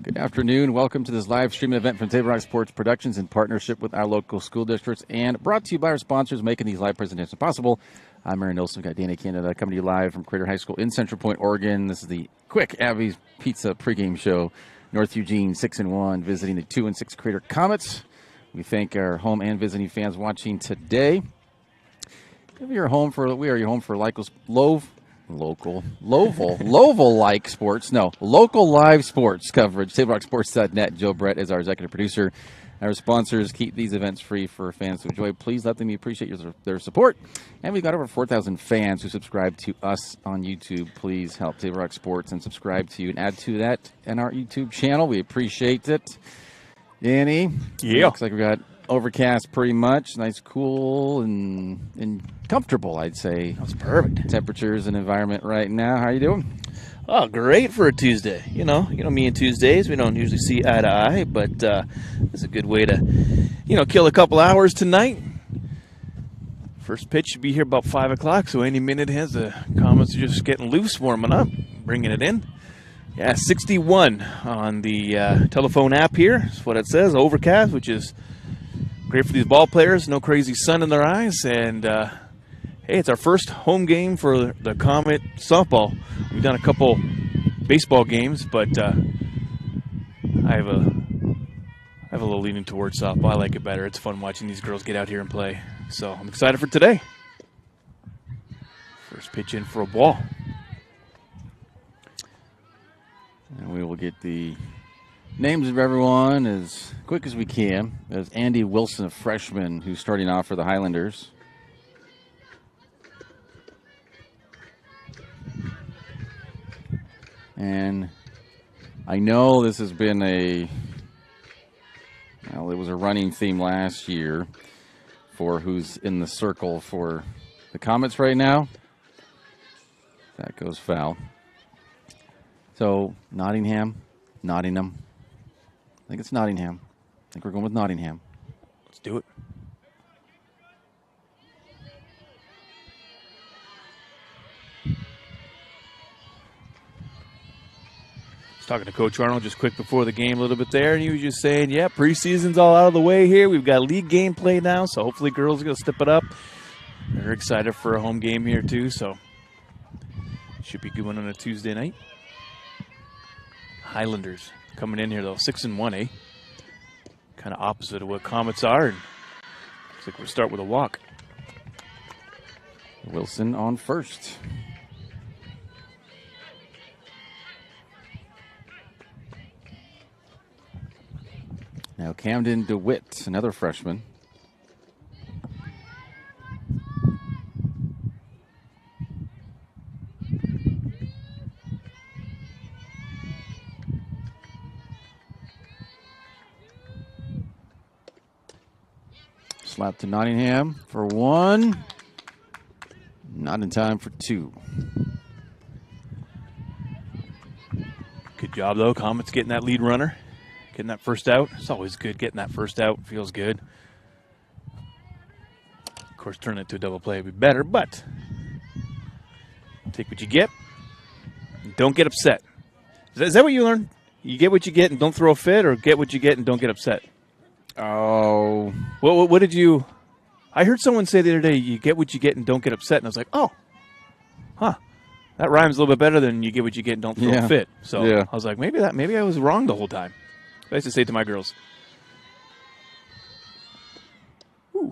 Good afternoon. Welcome to this live streaming event from Table Rock Sports Productions in partnership with our local school districts and brought to you by our sponsors making these live presentations possible. I'm Aaron Nilsson. We've got Danny Canada coming to you live from Crater High School in Central Point, Oregon. This is the Quick Abby's Pizza pregame show. North Eugene 6-1, visiting the 2-6 Crater Comets. We thank our home and visiting fans watching today. If you're home for, we are your home for local like sports. No, local live sports coverage. TableRockSports.net. Joe Brett is our executive producer. Our sponsors keep these events free for fans to enjoy. Please let them appreciate their support. And we've got over 4,000 fans who subscribe to us on YouTube. Please help Table Rock Sports and subscribe to and add to that in our YouTube channel. We appreciate it. Danny? Yeah. Looks like we got overcast pretty much. Nice, cool, and comfortable, I'd say. That's perfect. Temperatures and environment right now. How are you doing? Oh, great for a Tuesday. You know, me and Tuesdays, we don't usually see eye to eye, but it's a good way to, kill a couple hours tonight. First pitch should be here about 5 o'clock, so any minute has the Comets are just getting loose, warming up, bringing it in. Yeah, 61 on the telephone app here. That's what it says, overcast, which is great for these ball players. No crazy sun in their eyes, and hey, it's our first home game for the Comet softball. We've done a couple baseball games, but I have a little leaning towards softball. I like it better. It's fun watching these girls get out here and play. So I'm excited for today. First pitch in for a ball. And we will get the names of everyone as quick as we can. There's Andy Wilson, a freshman, who's starting off for the Highlanders. And I know this has been it was a running theme last year for who's in the circle for the Comets right now. That goes foul. So, Nottingham. I think it's Nottingham. I think we're going with Nottingham. Let's do it. Talking to Coach Arnold just quick before the game a little bit there, and he was just saying, yeah, preseason's all out of the way here. We've got league game play now, so hopefully girls are going to step it up. They're excited for a home game here, too, so should be a good one on a Tuesday night. Highlanders coming in here, though, 6-1, eh? Kind of opposite of what Comets are, and looks like we'll start with a walk. Wilson on first. Now Camden DeWitt, another freshman. Slap to Nottingham for one. Not in time for two. Good job, though. Comets getting that lead runner. Getting that first out. It's always good getting that first out. Feels good. Of course, turning it to a double play would be better, but take what you get. And don't get upset. Is that what you learned? You get what you get and don't throw a fit, or get what you get and don't get upset? Oh. What did you... I heard someone say the other day, you get what you get and don't get upset, and I was like, oh, that rhymes a little bit better than you get what you get and don't throw a fit. So I was like, maybe I was wrong the whole time. I used to say it to my girls. Ooh.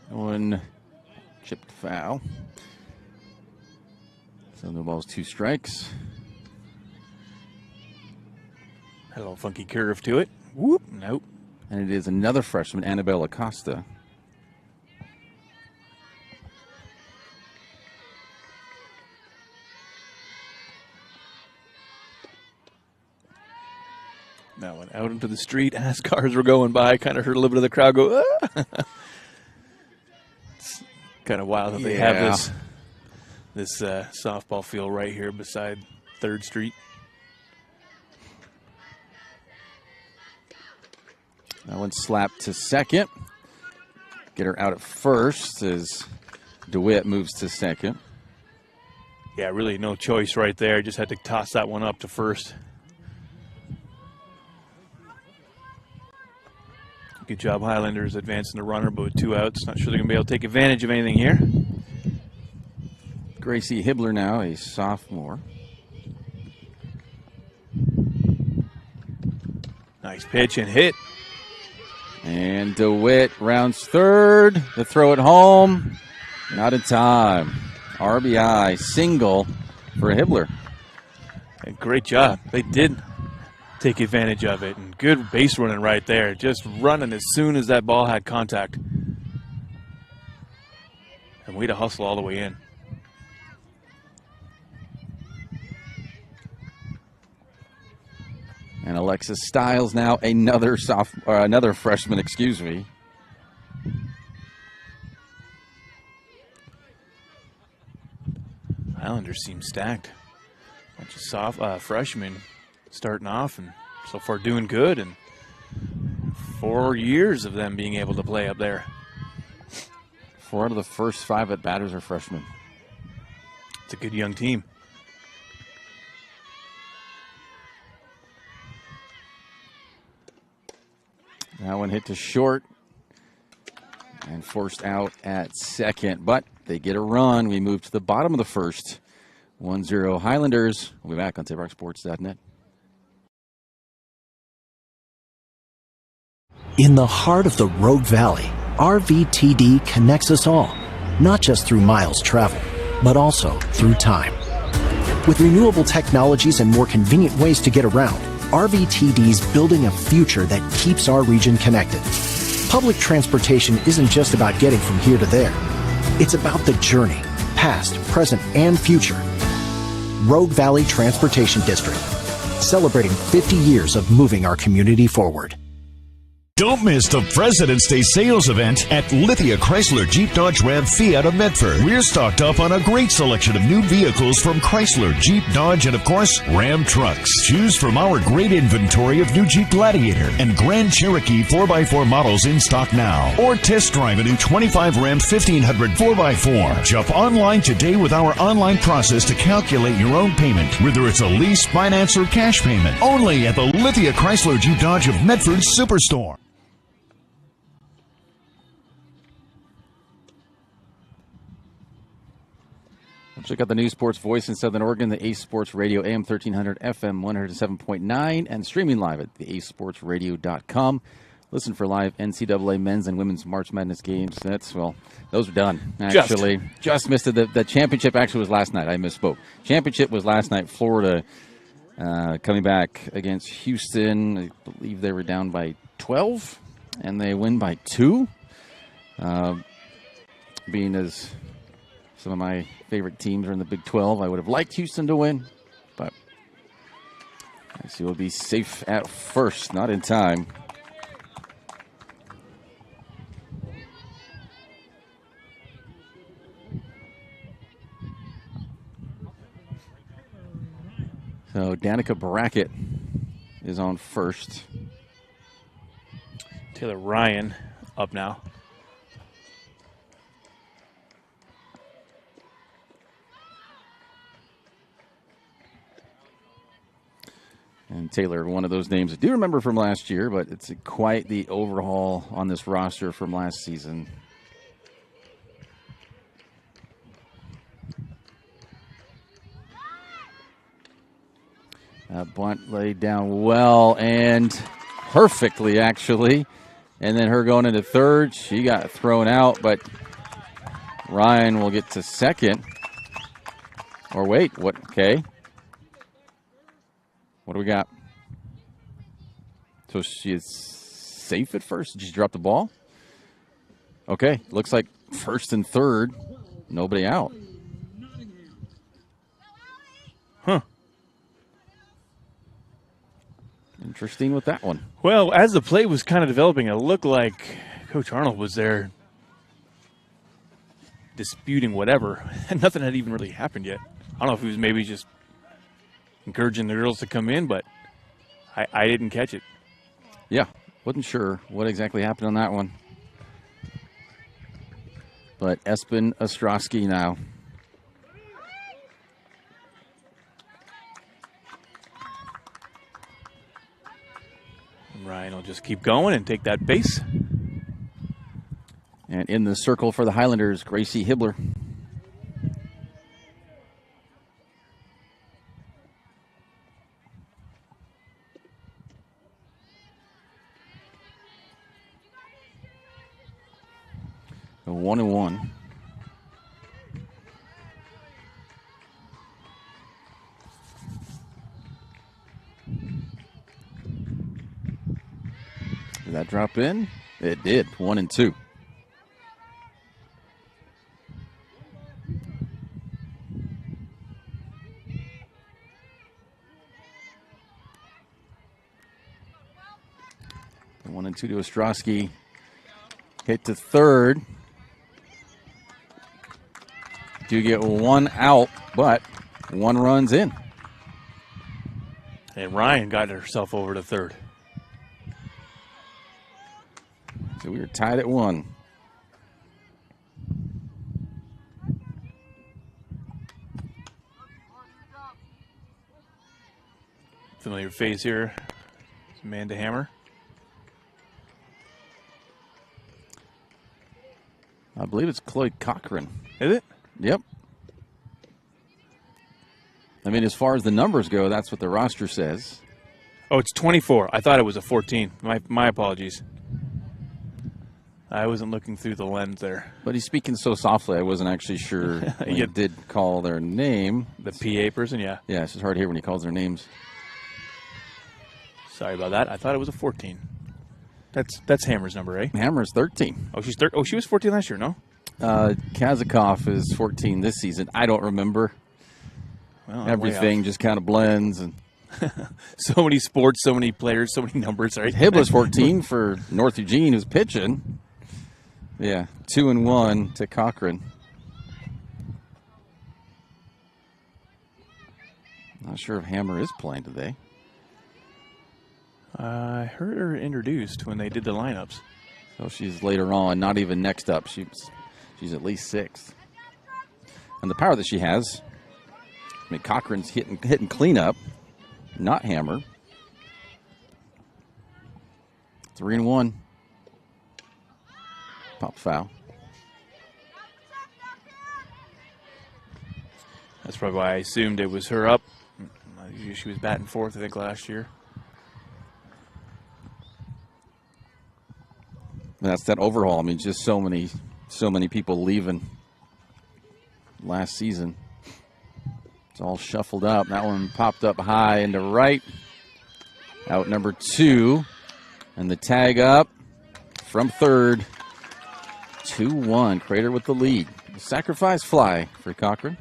One chipped foul. So no balls, 2 strikes. Had a little funky curve to it. Whoop, nope. And it is another freshman, Annabelle Acosta. That one out into the street as cars were going by. Kind of heard a little bit of the crowd go, ah! It's kind of wild that they have this softball field right here beside 3rd Street. That one slapped to second. Get her out at first as DeWitt moves to second. Yeah, really no choice right there. Just had to toss that one up to first. Good job, Highlanders advancing the runner, but with 2 outs. Not sure they're going to be able to take advantage of anything here. Gracie Hibbler now, a sophomore. Nice pitch and hit. And DeWitt rounds 3rd to throw it home. Not in time. RBI single for Hibbler. And great job. They did take advantage of it. And good base running right there. Just running as soon as that ball had contact. And way to hustle all the way in. And Alexis Stiles now another freshman, excuse me. Islanders seem stacked. Bunch of freshmen starting off and so far doing good. And 4 years of them being able to play up there. 4 out of the first 5 at-batters are freshmen. It's a good young team. That one hit to short and forced out at second, but they get a run. We move to the bottom of the first. 1-0 Highlanders. We'll be back on TapeRockSports.net. In the heart of the Rogue Valley, RVTD connects us all, not just through miles traveled, but also through time. With renewable technologies and more convenient ways to get around, RVTD's building a future that keeps our region connected. Public transportation isn't just about getting from here to there. It's about the journey, past, present, and future. Rogue Valley Transportation District, celebrating 50 years of moving our community forward. Don't miss the President's Day sales event at Lithia Chrysler Jeep Dodge Ram Fiat of Medford. We're stocked up on a great selection of new vehicles from Chrysler, Jeep, Dodge, and of course, Ram trucks. Choose from our great inventory of new Jeep Gladiator and Grand Cherokee 4x4 models in stock now. Or test drive a new 25 Ram 1500 4x4. Jump online today with our online process to calculate your own payment, whether it's a lease, finance, or cash payment. Only at the Lithia Chrysler Jeep Dodge of Medford Superstore. Check out the new sports voice in Southern Oregon, the Ace Sports Radio, AM 1300, FM 107.9, and streaming live at theacesportsradio.com. Listen for live NCAA men's and women's March Madness games. Those are done, actually. Just missed it. The championship actually was last night. I misspoke. Championship was last night. Florida coming back against Houston. I believe they were down by 12, and they win by 2. Being as some of my favorite teams are in the Big 12, I would have liked Houston to win, but I see we'll be safe at first, not in time. So Danica Brackett is on first. Taylor Ryan up now. And Taylor, one of those names I do remember from last year, but it's quite the overhaul on this roster from last season. Bunt laid down well and perfectly, actually. And then her going into third, she got thrown out, but Ryan will get to second. Or wait, what? Okay. What do we got? So she is safe at first? Did she drop the ball? Okay, looks like first and third, nobody out. Huh. Interesting with that one. Well, as the play was kind of developing, it looked like Coach Arnold was there disputing whatever, and nothing had even really happened yet. I don't know if he was maybe just encouraging the girls to come in, but I didn't catch it. Yeah, wasn't sure what exactly happened on that one. But Espen Ostrowski now. Ryan will just keep going and take that base. And in the circle for the Highlanders, Gracie Hibbler. A 1-1. Did that drop in? It did. 1-2. The 1-2 to Ostrowski. Hit to third. Do get one out, but one run's in. And Ryan got herself over to third. So we were tied at 1. Familiar face here. It's Amanda Hammer. I believe it's Chloe Cochran. Is it? Yep. I mean, as far as the numbers go, that's what the roster says. Oh, it's 24. I thought it was a 14. My apologies. I wasn't looking through the lens there. But he's speaking so softly, I wasn't actually sure when he did call their name. The PA person, yeah. Yeah, it's just hard to hear when he calls their names. Sorry about that. I thought it was a 14. That's Hammer's number, right? Hammer's 13. Oh, she was 14 last year, no? Kazakov is 14 this season. I don't remember. Well, everything just kind of blends. And so many sports, so many players, so many numbers, right? Hibbler's 14 for North Eugene, who's pitching. Yeah, 2-1 to Cochran. Not sure if Hammer is playing today. I heard her introduced when they did the lineups. So she's later on, not even next up. She's at least 6th. And the power that she has, I mean, Cochran's hitting cleanup, not Hammer. 3-1. Pop foul. That's probably why I assumed it was her up. She was batting 4th, I think, last year. That's that overhaul. I mean, just so many people leaving last season. It's all shuffled up. That one popped up high into right. Out number 2. And the tag up from third. 2-1. Crater with the lead. The sacrifice fly for Cochran.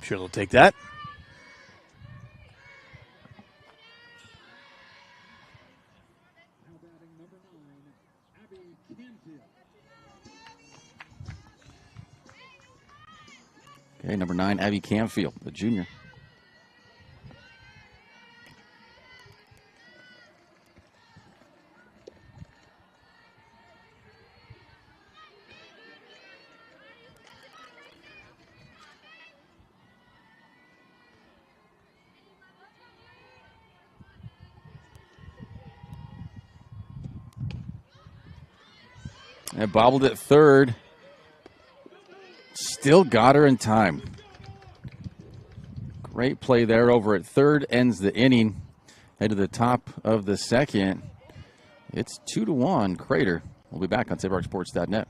Sure they'll take that. Okay, number 9, Abby Camfield, the junior. And bobbled at third. Still got her in time. Great play there over at third. Ends the inning. Head to the top of the second. It's 2-1 Crater. We'll be back on SaberRockSports.net.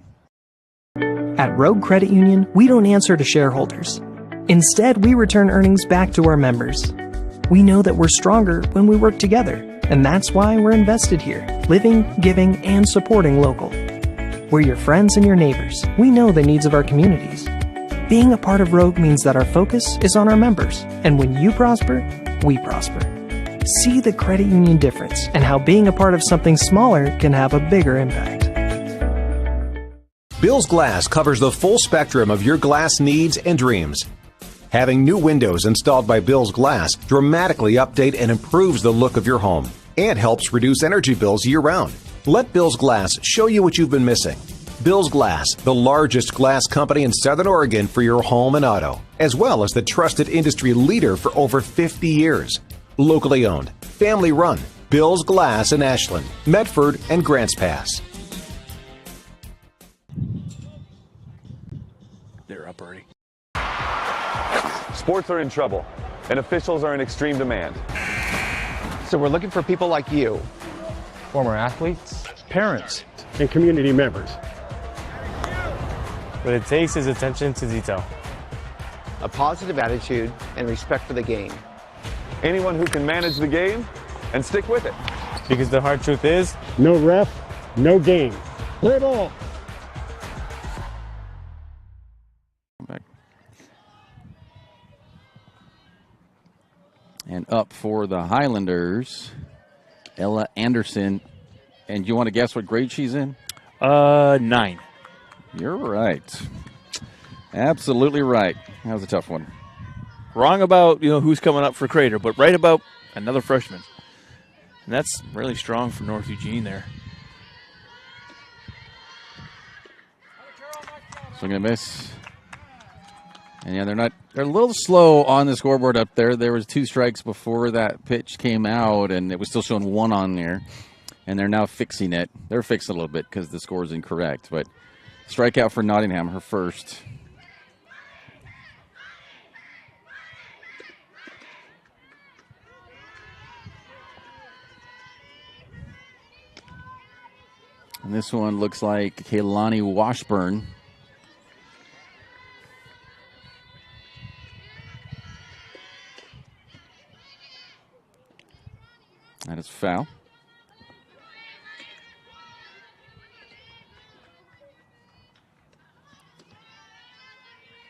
At Rogue Credit Union, we don't answer to shareholders. Instead, we return earnings back to our members. We know that we're stronger when we work together, and that's why we're invested here, living, giving, and supporting local. We're your friends and your neighbors. We know the needs of our communities. Being a part of Rogue means that our focus is on our members, and when you prosper, we prosper. See the credit union difference and how being a part of something smaller can have a bigger impact. Bill's Glass covers the full spectrum of your glass needs and dreams. Having new windows installed by Bill's Glass dramatically update and improves the look of your home and helps reduce energy bills year-round. Let Bill's Glass show you what you've been missing. Bill's Glass, the largest glass company in Southern Oregon for your home and auto, as well as the trusted industry leader for over 50 years. Locally owned, family run, Bill's Glass in Ashland, Medford, and Grants Pass. They're up already. Sports are in trouble, and officials are in extreme demand. So we're looking for people like you. Former athletes, parents, and community members. What it takes is attention to detail. A positive attitude and respect for the game. Anyone who can manage the game and stick with it. Because the hard truth is, no ref, no game. Play ball. And up for the Highlanders, Ella Anderson. And you want to guess what grade she's in? 9. You're right. Absolutely right. That was a tough one. Wrong about, who's coming up for Crater, but right about another freshman. And that's really strong for North Eugene there. Swing and a miss. And yeah, they're a little slow on the scoreboard up there. There was 2 strikes before that pitch came out, and it was still showing 1 on there. And they're now fixing it. They're fixing it a little bit because the score is incorrect. But strikeout for Nottingham, her first. And this one looks like Kaylani Washburn. That is foul.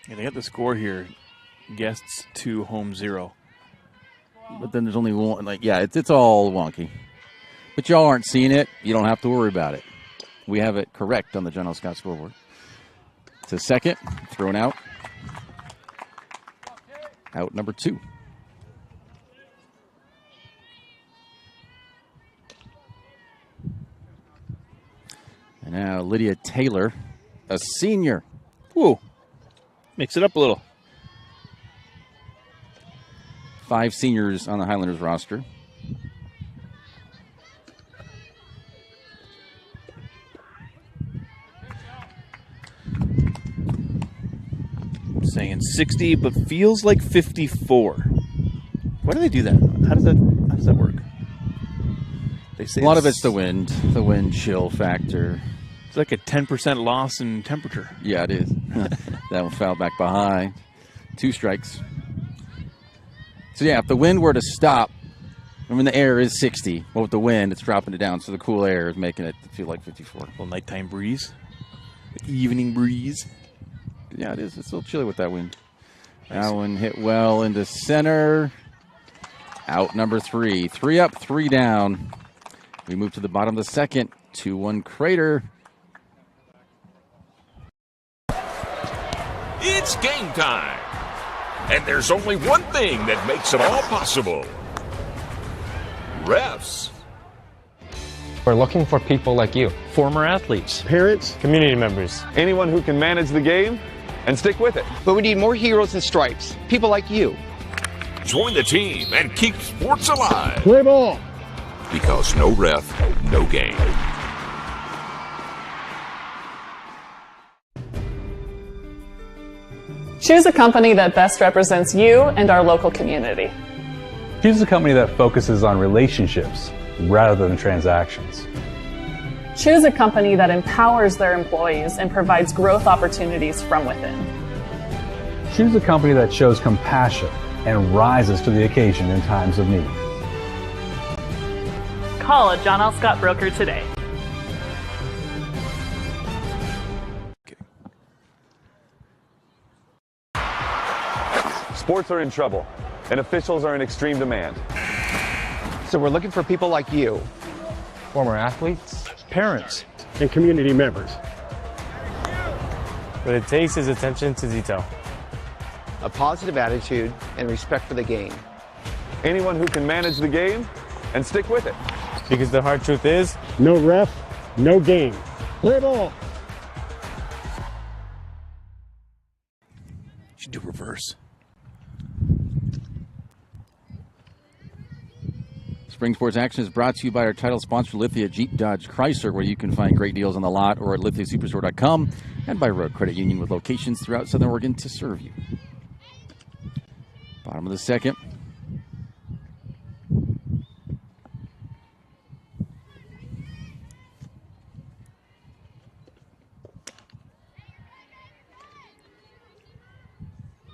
Yeah, they got the score here. Guests 2, home 0. But then there's only one. It's all wonky. But y'all aren't seeing it. You don't have to worry about it. We have it correct on the General Scott scoreboard. It's a second, thrown out. Out number 2. And now Lydia Taylor, a senior. Whoa. Mix it up a little. 5 seniors on the Highlanders roster. Saying 60, but feels like 54. Why do they do that? How does that work? They say a lot of it's the wind chill factor. It's like a 10% loss in temperature. Yeah, it is. That one fouled back behind. 2 strikes. So, yeah, if the wind were to stop, the air is 60. Well, with the wind, it's dropping it down, so the cool air is making it feel like 54. A little nighttime breeze. The evening breeze. Yeah, it is. It's a little chilly with that wind. Nice. That one hit well into center. Out number 3. 3 up, 3 down. We move to the bottom of the second. 2-1 Crater. It's game time. And there's only one thing that makes it all possible. Refs. we're looking for people like you. Former athletes, parents, community members. Anyone who can manage the game and stick with it. But we need more heroes and stripes, people like you. Join the team and keep sports alive. Play ball. Because no ref, no game. Choose a company that best represents you and our local community. Choose a company that focuses on relationships rather than transactions. Choose a company that empowers their employees and provides growth opportunities from within. Choose a company that shows compassion and rises to the occasion in times of need. Call a John L. Scott broker today. Sports are in trouble, and officials are in extreme demand. So we're looking for people like you. Former athletes, parents, and community members. What it takes is attention to detail. A positive attitude and respect for the game. Anyone who can manage the game and stick with it. Because the hard truth is, No ref, no game. Play ball. Should do reverse. Spring Sports Action is brought to you by our title sponsor, Lithia Jeep Dodge Chrysler, where you can find great deals on the lot or at lithiasuperstore.com, and by Road Credit Union with locations throughout Southern Oregon to serve you. Bottom of the second.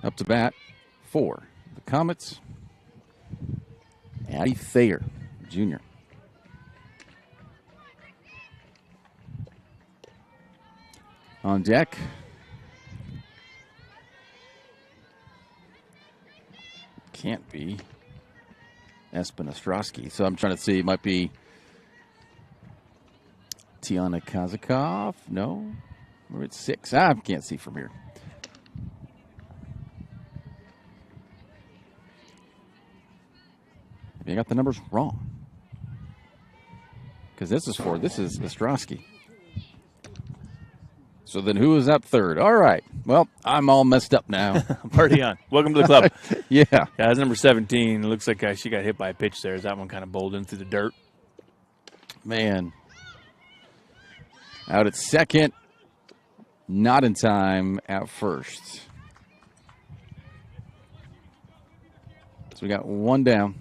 Up to bat for the Comets, Addie Thayer, Jr. On deck, can't be Espen Ostrowski. So I'm trying to see, it might be Tiana Kazakov. No, we're at 6. I can't see from here. You got the numbers wrong. Because this is Ostrowski. So then who is up third? All right. Well, I'm all messed up now. Party on. Welcome to the club. Yeah. That's number 17. It looks like she got hit by a pitch there. Is that one kind of bowled in through the dirt? Man. Out at second. Not in time at first. So we got one down.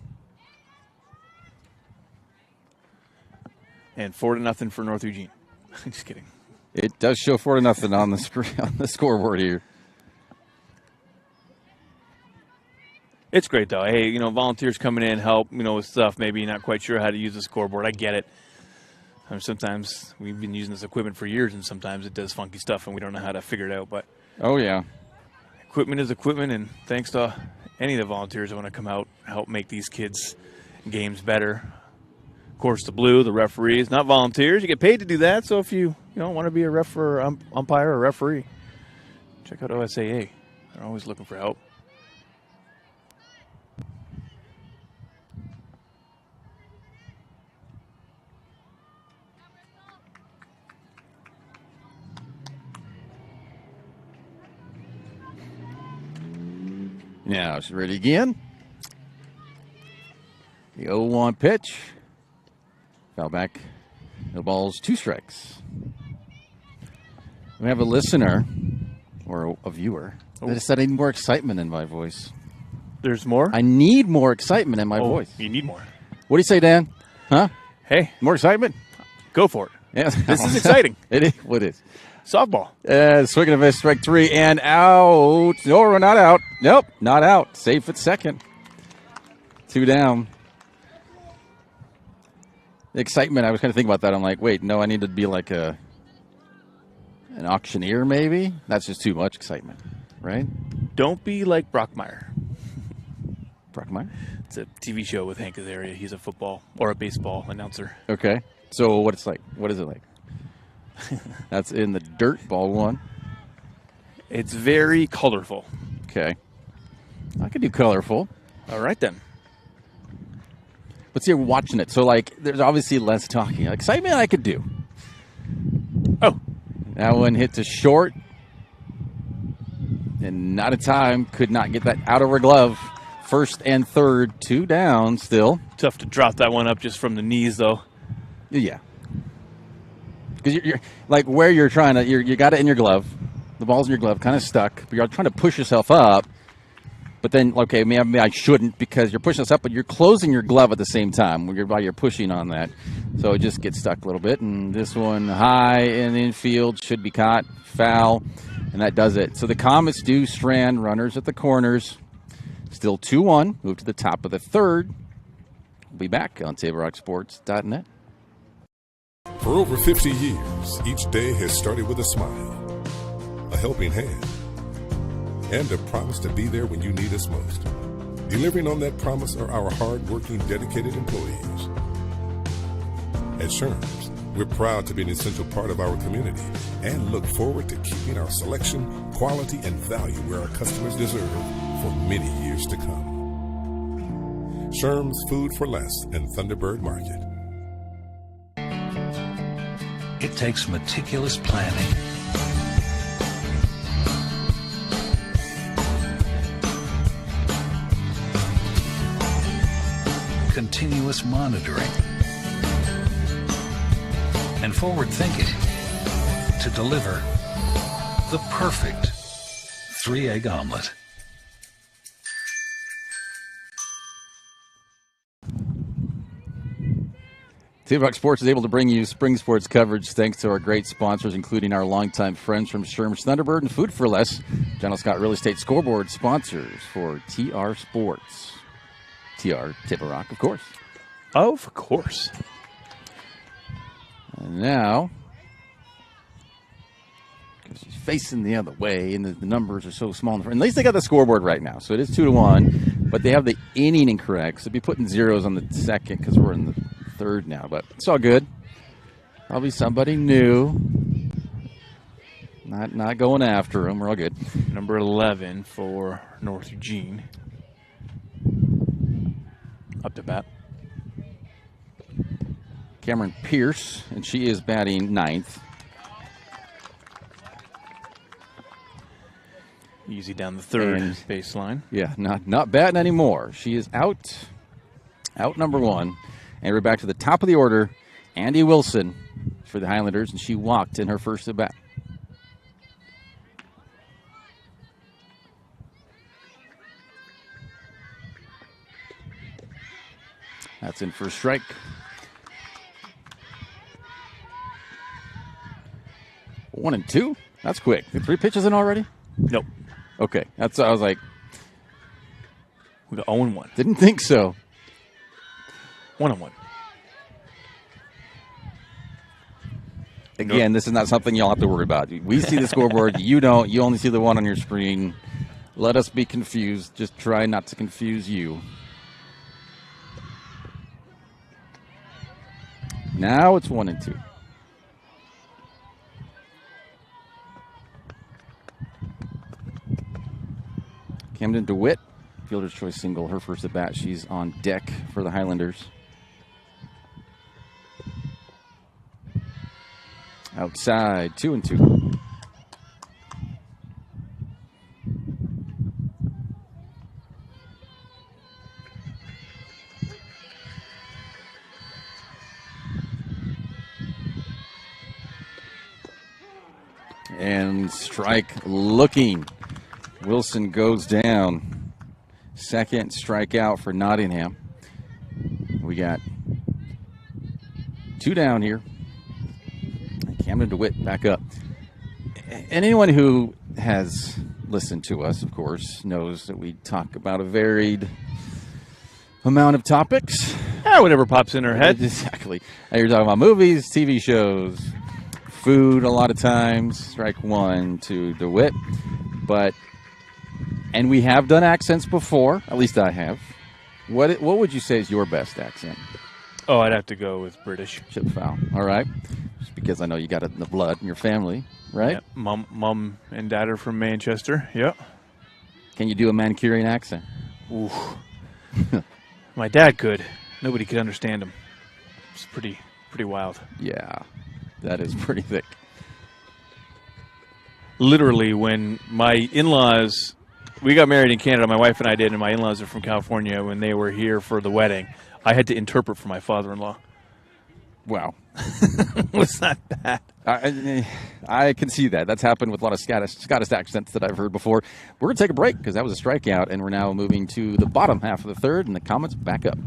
And 4-0 for North Eugene. Just kidding. It does show 4-0 on the screen, on the scoreboard here. It's great though. Hey, volunteers coming in help, with stuff. Maybe you're not quite sure how to use the scoreboard. I get it. Sometimes we've been using this equipment for years, and sometimes it does funky stuff, and we don't know how to figure it out. But oh yeah, equipment is equipment, and thanks to any of the volunteers that want to come out and help make these kids' games better. Of course, the blue, the referees, not volunteers. You get paid to do that. So if you want to be a ref or umpire or referee, check out OSAA. They're always looking for help. Now she's ready again. The 0-1 pitch. Foul back. No balls, 2 strikes. We have a listener, or a viewer, that said I need more excitement in my voice. There's more? I need more excitement in my voice. You need more. What do you say, Dan? Huh? Hey. More excitement? Go for it. Yeah. This is exciting. It is. What is? Softball. Swing and a miss, strike 3, and out. No, we're not out. Nope, not out. Safe at second. 2 down. The excitement, I was kind of thinking about that. I'm like, wait, no, I need to be like an auctioneer maybe? That's just too much excitement, right? Don't be like Brockmeyer. Brockmeyer? It's a TV show with Hank Azaria. He's a football or a baseball announcer. Okay. So what is it like? That's in the dirt, ball 1. It's very colorful. Okay. I could do colorful. All right, then. But see, you're watching it. So, there's obviously less talking. Excitement I could do. Oh. That one hit to short. And not a time. Could not get that out of her glove. First and third, 2 down still. Tough to drop that one up just from the knees, though. Yeah. Because you're like where you're trying to, you got it in your glove. The ball's in your glove, kind of stuck. But you're trying to push yourself up. But then, okay, maybe I shouldn't because you're pushing us up, but you're closing your glove at the same time while you're pushing on that. So it just gets stuck a little bit. And this one high in the infield should be caught. Foul. And that does it. So the Comets do strand runners at the corners. Still 2-1. Move to the top of the third. We'll be back on TableRockSports.net. For over 50 years, each day has started with a smile, a helping hand, and a promise to be there when you need us most. Delivering on that promise are our hard-working, dedicated employees. At Sherms, We're proud to be an essential part of our community and look forward to keeping our selection, quality, and value where our customers deserve for many years to come. Sherm's Food for Less and Thunderbird Market. It takes meticulous planning, continuous monitoring, and forward thinking to deliver the perfect 3-egg omelet. Table Rock Sports is able to bring you spring sports coverage thanks to our great sponsors, including our longtime friends from Sherm's Thunderbird and Food for Less, General Scott Real Estate Scoreboard sponsors for TR Sports. TR, Table Rock, of course. Of course. And now, because he's facing the other way, and the numbers are so small. At least they got the scoreboard right now, so it is 2-1. But they have the inning incorrect, so they'll be putting zeros on the second because we're in the third now. But it's all good. Probably somebody new. Not going after him. We're all good. Number 11 for North Eugene. Up to bat. Cameron Pierce, and she is batting ninth. Easy down the third baseline. Yeah, not batting anymore. She is out number one. And we're back to the top of the order. Andy Wilson for the Highlanders, and she walked in her first at bat. That's in for a strike. One and two? That's quick. 3 pitches in already? Nope. Okay. I was like, we got 0-1. Didn't think so. 1-1. Again, This is not something y'all have to worry about. We see the scoreboard. You don't. You only see the one on your screen. Let us be confused. Just try not to confuse you. Now it's 1 and 2. Camden DeWitt, fielder's choice single, her first at bat. She's on deck for the Highlanders. Outside, 2 and 2. And strike looking. Wilson goes down. Second strikeout for Nottingham. We got 2 down here. Camden DeWitt back up. And anyone who has listened to us, of course, knows that we talk about a varied amount of topics. Whatever pops in our head. Exactly. You're talking about movies, TV shows, food a lot of times. Strike 1 to DeWitt. And we have done accents before. At least I have. What would you say is your best accent? Oh, I'd have to go with British. Chip foul. All right. Just because I know you got it in the blood in your family, right? Yep. Mom and dad are from Manchester. Yep. Can you do a Mancunian accent? Ooh. My dad could. Nobody could understand him. It's pretty wild. Yeah. That is pretty thick. Literally, when my in-laws, we got married in Canada, my wife and I did, and my in-laws are from California. When they were here for the wedding, I had to interpret for my father-in-law. Wow. Was that bad? I can see that. That's happened with a lot of Scottish accents that I've heard before. We're going to take a break because that was a strikeout, and we're now moving to the bottom half of the third, and the comments back up.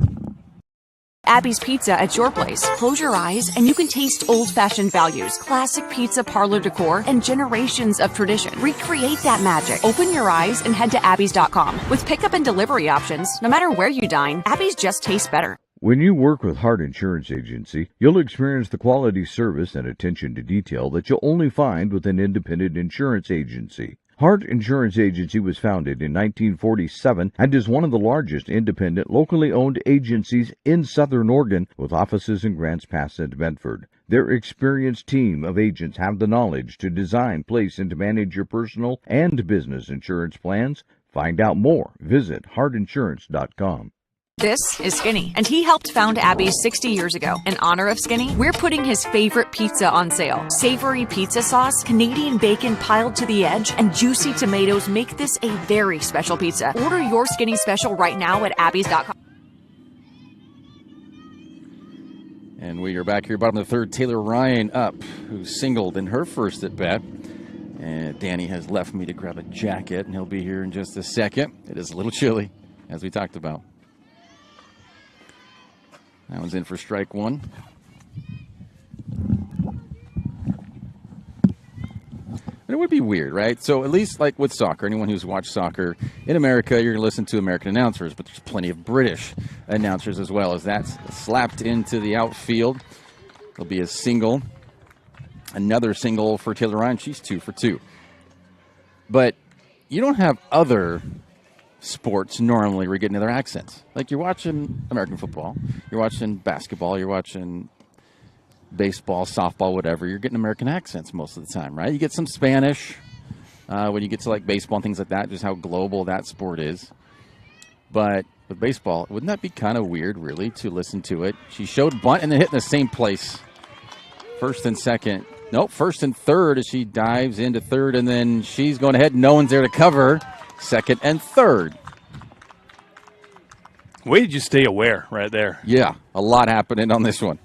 Abby's Pizza at your place. Close your eyes and you can taste old-fashioned values, classic pizza parlor decor, and generations of tradition. Recreate that magic. Open your eyes and head to abbys.com. With pickup and delivery options, no matter where you dine, Abby's just tastes better. When you work with Hart Insurance Agency, you'll experience the quality service and attention to detail that you'll only find with an independent insurance agency. Hart Insurance Agency was founded in 1947 and is one of the largest independent, locally owned agencies in Southern Oregon with offices in Grants Pass and Medford. Their experienced team of agents have the knowledge to design, place, and to manage your personal and business insurance plans. Find out more. Visit heartinsurance.com. This is Skinny, and he helped found Abby's 60 years ago. In honor of Skinny, we're putting his favorite pizza on sale. Savory pizza sauce, Canadian bacon piled to the edge, and juicy tomatoes make this a very special pizza. Order your Skinny special right now at abbys.com. And we are back here, bottom of the third. Taylor Ryan up, who singled in her first at bat. And Danny has left me to grab a jacket, and he'll be here in just a second. It is a little chilly, as we talked about. That one's in for strike one. And it would be weird, right? So at least like with soccer, anyone who's watched soccer in America, you're going to listen to American announcers, but there's plenty of British announcers as well. As that's slapped into the outfield, there'll be a single. Another single for Taylor Ryan. She's 2 for 2. But you don't have other sports normally where you're getting other accents. Like you're watching American football, you're watching basketball, you're watching baseball, softball, whatever. You're getting American accents most of the time, right? You get some Spanish when you get to like baseball and things like that, just how global that sport is. But with baseball, wouldn't that be kind of weird, really, to listen to it? She showed bunt and then hit in the same place. First and second. Nope, first and third as she dives into third, and then she's going ahead. No one's there to cover. Second and third. Way did you stay aware right there? Yeah, a lot happening on this one.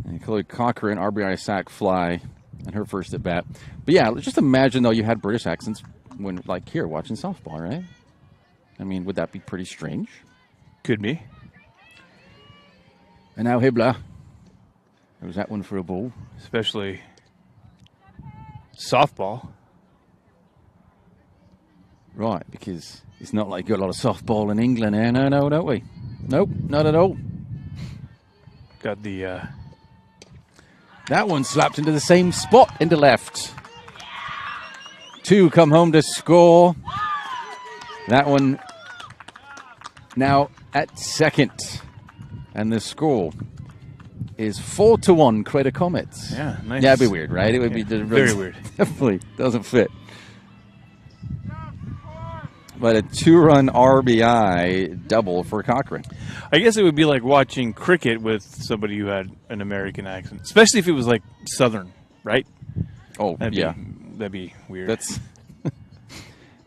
And Chloe Cochran, RBI sac fly, and her first at bat. But yeah, just imagine, though, you had British accents when, like, here, watching softball, right? I mean, would that be pretty strange? Could be. And now Hibbler. There's that one for a ball. Especially softball. Right, because it's not like you've got a lot of softball in England, eh? No, don't we? Nope, not at all. Got the... That one slapped into the same spot, into left. 2 come home to score. That one now at second. And the score is 4-1 Crater Comets. Yeah, nice. Yeah, it'd be weird, right? It would be very weird. Definitely doesn't fit. But a 2-run RBI double for Cochran. I guess it would be like watching cricket with somebody who had an American accent, especially if it was like Southern, right? Oh, that'd be weird. That's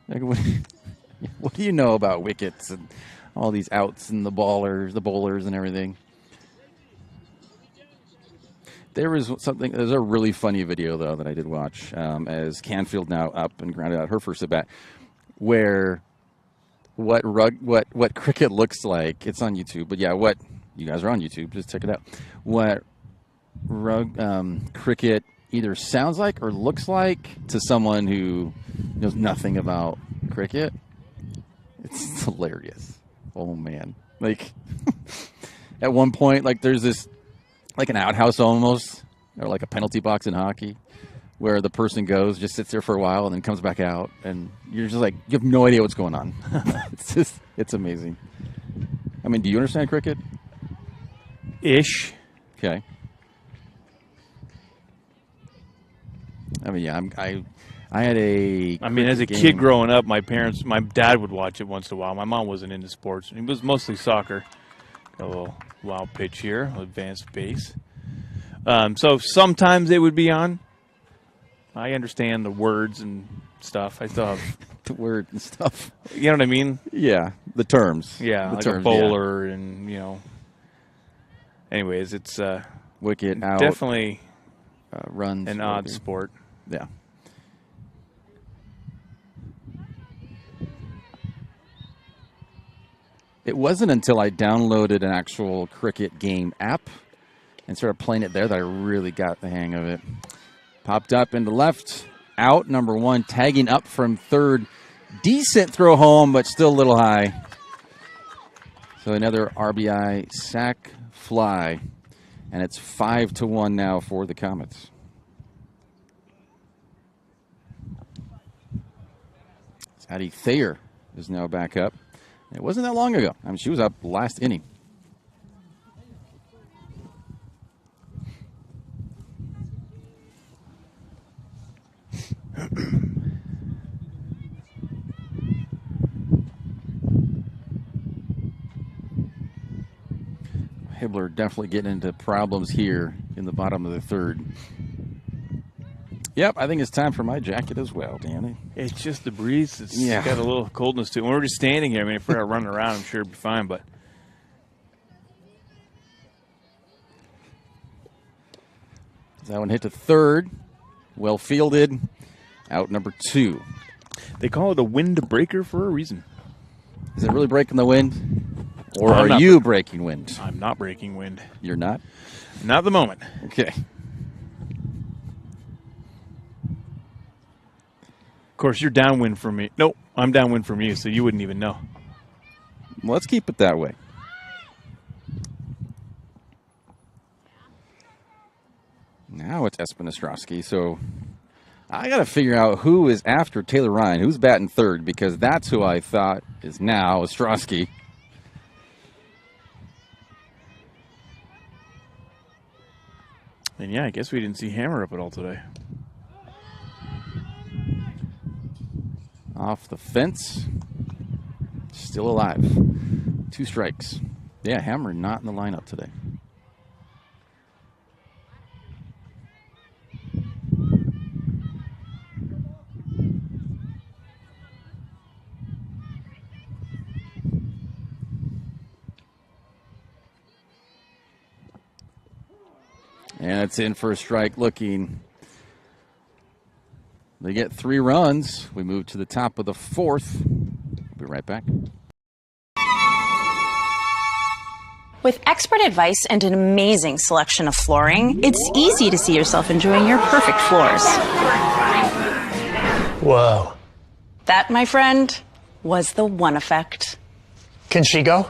like, what do you know about wickets and all these outs and the bowlers and everything? There's a really funny video, though, that I did watch as Canfield now up and grounded out her first at bat, where what cricket looks like. It's on YouTube, but yeah, what you guys are on YouTube, just check it out. What cricket either sounds like or looks like to someone who knows nothing about cricket. It's hilarious. Oh man! Like at one point, like there's this. Like an outhouse almost, or like a penalty box in hockey, where the person goes, just sits there for a while, and then comes back out, and you're just like, you have no idea what's going on. It's amazing. I mean, do you understand cricket? Ish. Okay. I mean, yeah, I had a. I mean, as a kid growing up, my dad would watch it once in a while. My mom wasn't into sports. It was mostly soccer. Got a little wild pitch here, advanced base. So sometimes it would be on. I understand the words and stuff. I still have the word and stuff. You know what I mean? Yeah, the terms. Yeah, the like terms, a bowler and, you know. Anyways, it's wicket out. Definitely runs. An odd sport. Yeah. It wasn't until I downloaded an actual cricket game app and started playing it there that I really got the hang of it. Popped up into left, out, number 1, tagging up from third. Decent throw home, but still a little high. So another RBI sac fly, and it's 5-1 now for the Comets. Addie Thayer is now back up. It wasn't that long ago. I mean, she was up last inning. Hibbler definitely getting into problems here in the bottom of the third. Yep, I think it's time for my jacket as well, Danny. It's just the breeze. It's got a little coldness to it. When we're just standing here, I mean, if we're running around, I'm sure it'd be fine, but. That one hit to third. Well fielded. Out number 2. They call it a wind breaker for a reason. Is it really breaking the wind? Or are you breaking wind? I'm not breaking wind. You're not? Not at the moment. Okay. Of course, you're downwind from me. Nope, I'm downwind from you, so you wouldn't even know. Well, let's keep it that way. Now it's Espen Ostrowski, so I got to figure out who is after Taylor Ryan, who's batting third, because that's who I thought is now Ostrowski. And yeah, I guess we didn't see Hammer up at all today. Off the fence. Still alive. 2 strikes. Yeah, Hammer not in the lineup today. And it's in for a strike looking. They get 3 runs. We move to the top of the 4th. We'll be right back. With expert advice and an amazing selection of flooring, it's easy to see yourself enjoying your perfect floors. Whoa. That, my friend, was the One Effect. Can she go?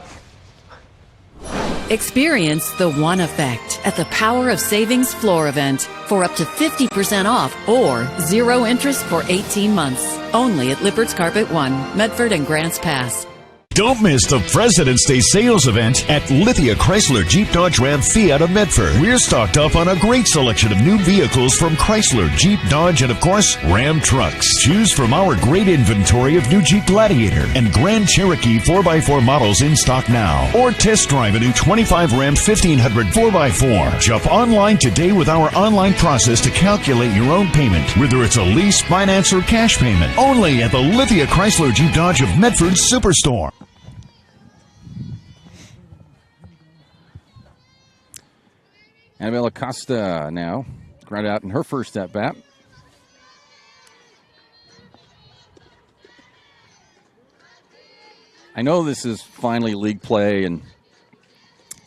Experience the One Effect at the Power of Savings Floor event for up to 50% off or 0 interest for 18 months. Only at Lippert's Carpet 1, Medford and Grants Pass. Don't miss the President's Day sales event at Lithia Chrysler Jeep Dodge Ram Fiat of Medford. We're stocked up on a great selection of new vehicles from Chrysler, Jeep, Dodge, and of course, Ram trucks. Choose from our great inventory of new Jeep Gladiator and Grand Cherokee 4x4 models in stock now. Or test drive a new 25 Ram 1500 4x4. Shop online today with our online process to calculate your own payment, whether it's a lease, finance, or cash payment. Only at the Lithia Chrysler Jeep Dodge of Medford Superstore. Annabelle Acosta now grounded out in her first at bat. I know this is finally league play and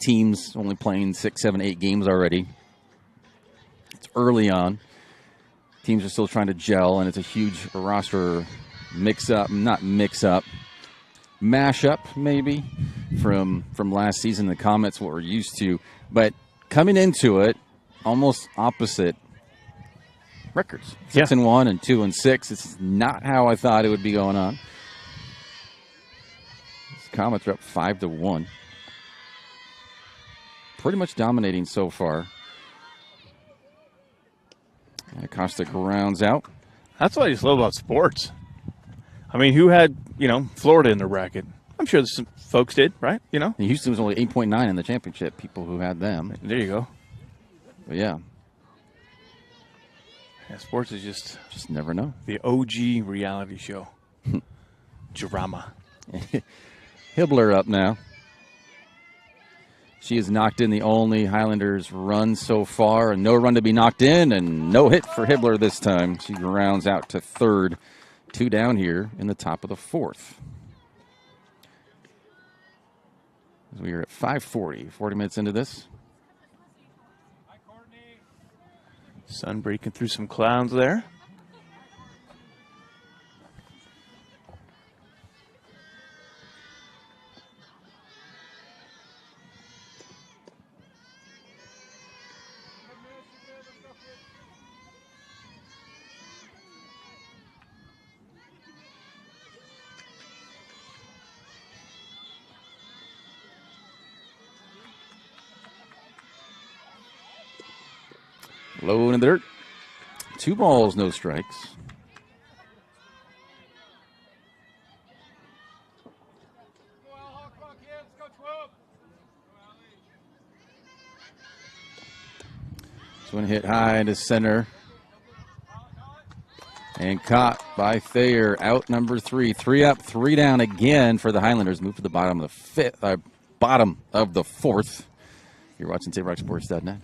teams only playing 6, 7, 8 games already. It's early on. Teams are still trying to gel, and it's a huge roster mix-up, not mix-up, mash-up maybe from last season. The Comets, what we're used to. But coming into it, almost opposite records. 6-1 and 2-6. It's not how I thought it would be going on. The Comets are up 5-1. Pretty much dominating so far. And Acosta grounds out. That's what I just love about sports. I mean, who had, Florida in their bracket? I'm sure some folks did, right? Houston was only 8.9 in the championship, people who had them. There you go. But yeah, sports is just never know. The OG reality show. Drama. Hibbler up now. She has knocked in the only Highlanders run so far, and no run to be knocked in, and no hit for Hibbler this time. She rounds out to third. 2 down here in the top of the 4th. We are at 5:40, 40 minutes into this. Sun breaking through some clouds there. Low in the dirt. 2 balls, no strikes. This one hit high into center. And caught by Thayer. Out number 3. 3 up, 3 down again for the Highlanders. Move to the bottom of the bottom of the 4th. You're watching TapeRockSports.net.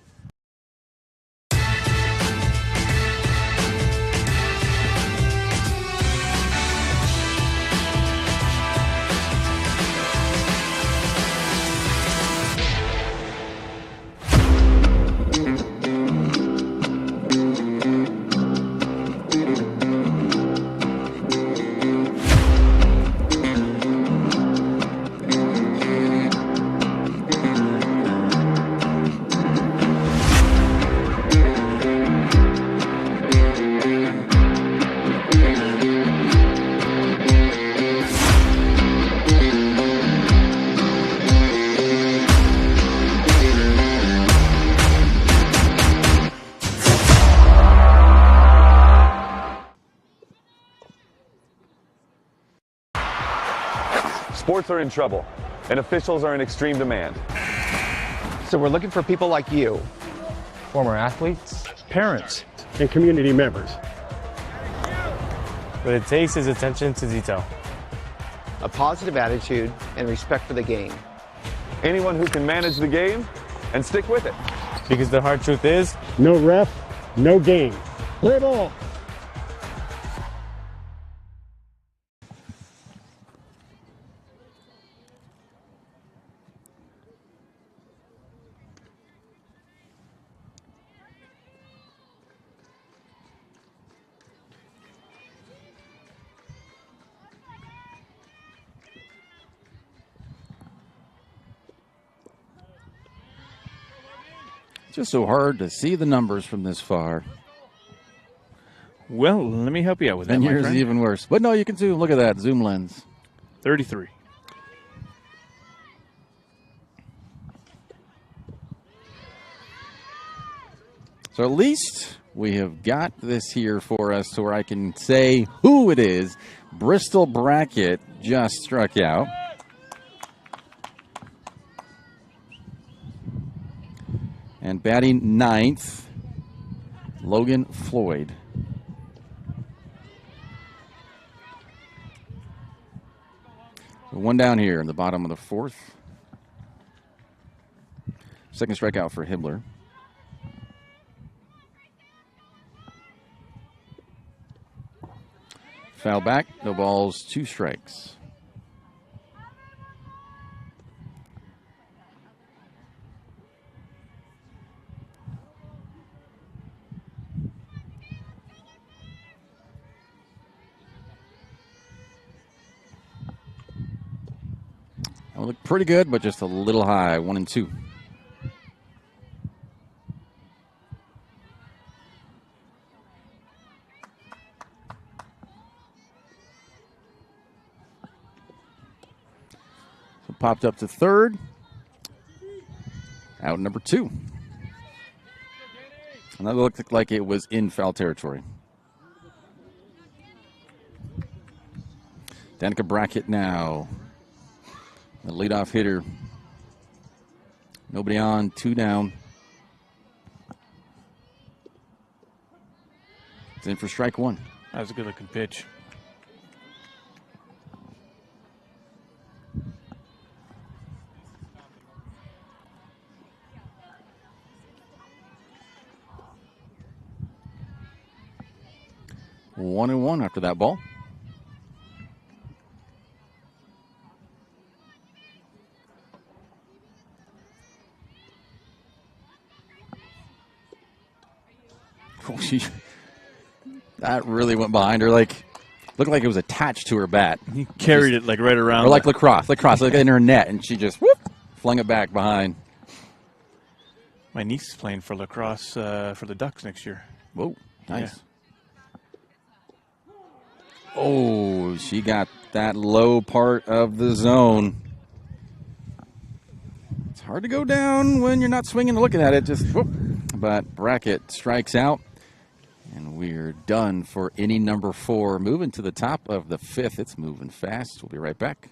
Sports are in trouble, and officials are in extreme demand. So we're looking for people like you. Former athletes, Parents. and community members. What it takes is attention to detail. A positive attitude and respect for the game. Anyone who can manage the game and stick with it. Because the hard truth is, No ref, no game. Play ball. Just so hard to see the numbers from this far. Well, let me help you out with that, And my yours is friend. even worse. But no, you can zoom. Look at that zoom lens. 33. So at least we have got this here for us to where I can say who it is. Bristol Brackett just struck out. And batting 9th, Logan Floyd. So 1 down here in the bottom of the 4th. Second strikeout for Hibbler. Foul back, no balls, 2 strikes. That would look pretty good, but just a little high, 1-2. So popped up to 3rd. Out number 2. And that looked like it was in foul territory. Danica Brackett now. The leadoff hitter. Nobody on, 2 down. It's in for strike 1. That was a good looking pitch. One and one after that ball. Oh, that really went behind her. Like, looked like it was attached to her bat. He carried it like right around. Or like lacrosse, like in her net, and she just whoop, flung it back behind. My niece is playing for lacrosse for the Ducks next year. Whoa, nice. Yeah. Oh, she got that low part of the zone. It's hard to go down when you're not swinging and looking at it. Just whoop, but Brackett strikes out. And we're done for inning number 4. Moving to the top of the 5th. It's moving fast. We'll be right back.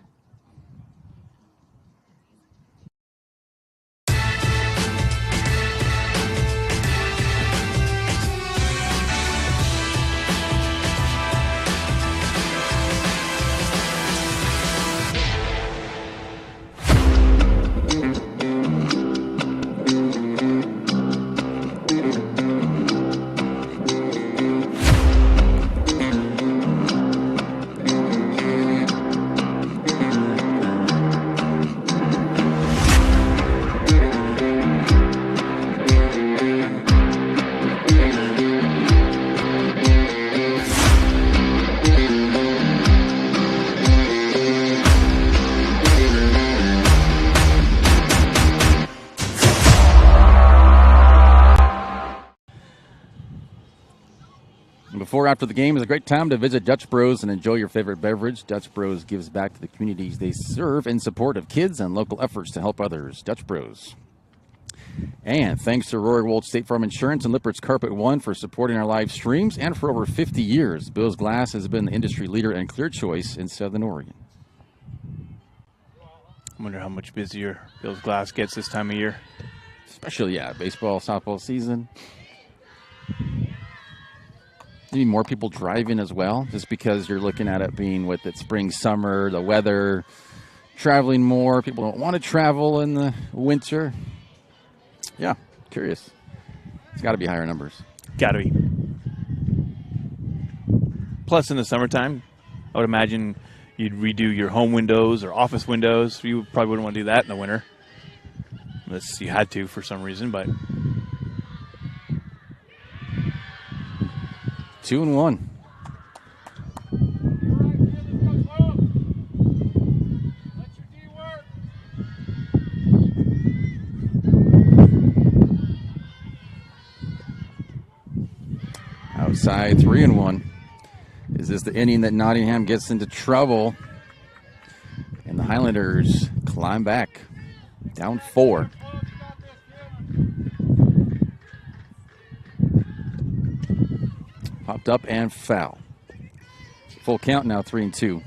Before or after the game is a great time to visit Dutch Bros and enjoy your favorite beverage. Dutch Bros gives back to the communities they serve in support of kids and local efforts to help others. Dutch Bros. And thanks to Rory Wold State Farm Insurance and Lippert's Carpet One for supporting our live streams. And for over 50 years, Bill's Glass has been the industry leader and clear choice in Southern Oregon. I wonder how much busier Bill's Glass gets this time of year. Especially, baseball, softball season. Maybe more people driving as well, just because you're looking at it being with it spring, summer, the weather, traveling more. People don't want to travel in the winter. Yeah, curious. It's got to be higher numbers. Got to be. Plus, in the summertime, I would imagine you'd redo your home windows or office windows. You probably wouldn't want to do that in the winter, unless you had to for some reason, but... 2-1. Outside, 3-1. Is this the inning that Nottingham gets into trouble? And the Highlanders climb back, down 4. Popped up and foul. Full count now, 3-2.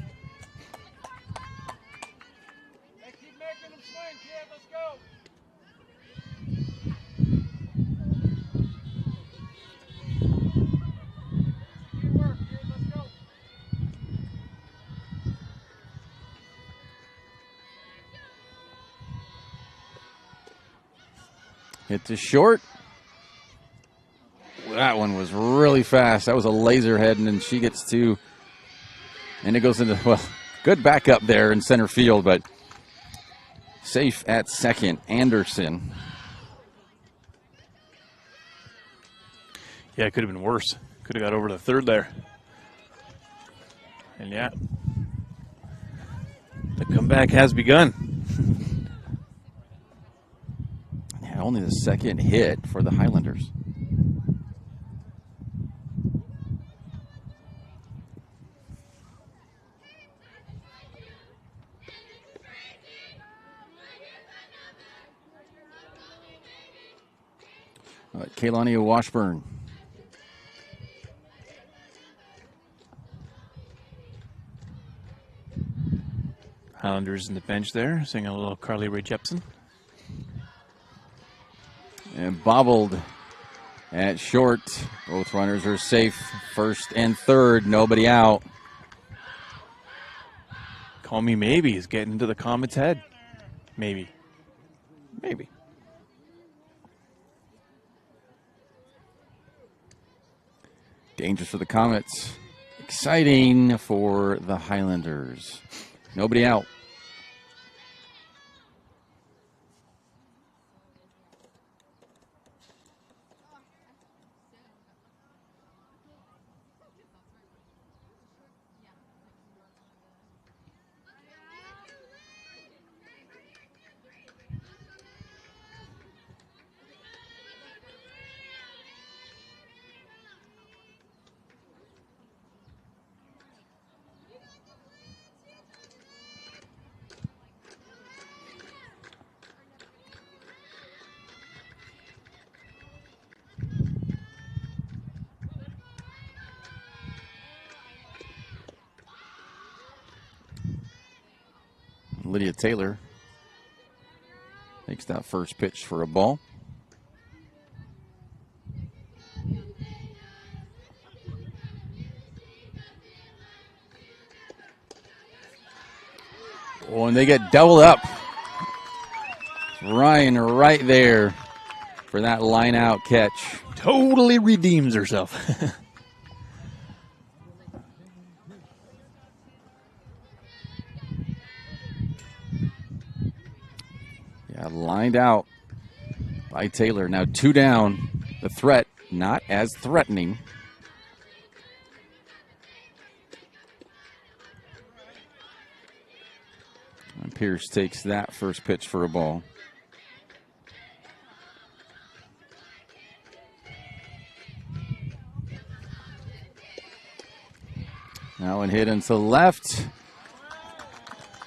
Hit to short. That one was really fast. That was a laser head, and then she gets to, and it goes into, well, good backup there in center field, but safe at second. Anderson. Yeah, it could have been worse. Could have got over to third there. And yeah, the comeback has begun. Yeah, only the second hit for the Highlanders. Kaylani Washburn. Highlanders in the bench there, singing a little Carly Rae Jepsen. And bobbled at short. Both runners are safe. First and third, nobody out. Call me maybe. He's getting into the Comet's head. Maybe. Maybe. Dangerous for the Comets. Exciting for the Highlanders. Nobody out. Lydia Taylor takes that first pitch for a ball. Oh, and they get doubled up. Ryan right there for that line out catch. Totally redeems herself. Yeah, lined out by Taylor. Now 2 down. The threat not as threatening. And Pierce takes that first pitch for a ball. Now and hit into left.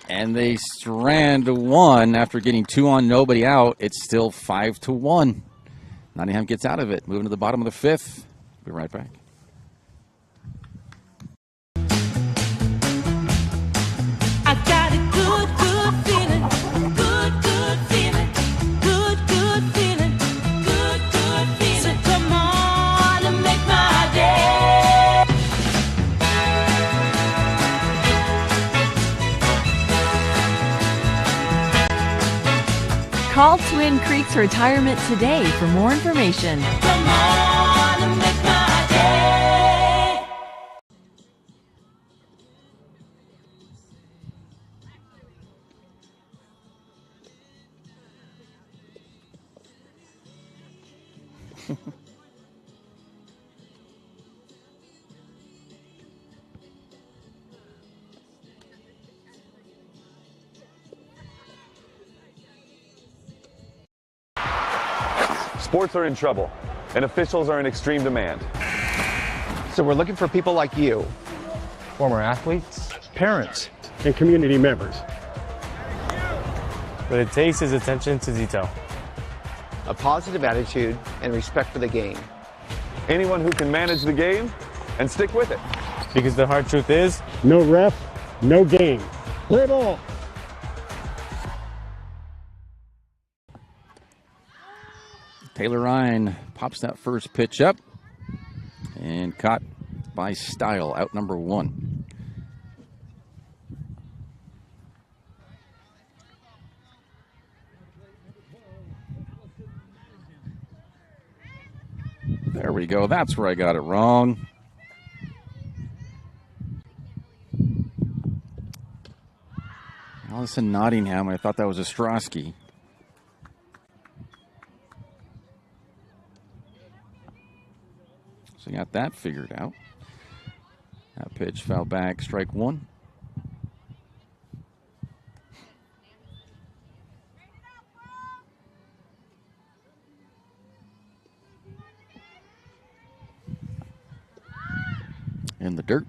And they strand one after getting 2 on, nobody out. It's still 5-1. Nottingham gets out of it. Moving to the bottom of the 5th. Be right back. I got a good feeling. Good feeling. Good feeling. Good feeling. So come on and make my day. Call Twin Creeks Retirement today for more information. Come on and make my day. Sports are in trouble, and officials are in extreme demand. So we're looking for people like you. Former athletes, Parents and community members. What it takes is attention to detail. A positive attitude and respect for the game. Anyone who can manage the game and stick with it. Because the hard truth is, No ref, no game. Play ball. Taylor Ryan pops that first pitch up and caught by Style, out number 1. There we go. That's where I got it wrong. Allison Nottingham. I thought that was Ostrowski. So got that figured out. That pitch fell back, strike 1. In the dirt.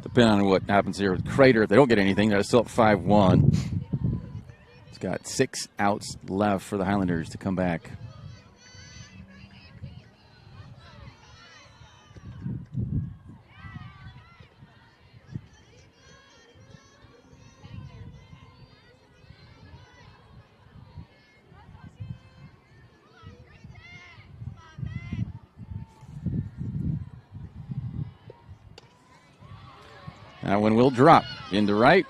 Depending on what happens here with Crater, if they don't get anything, they're still at 5-1. It's got 6 outs left for the Highlanders to come back. That one will drop into right.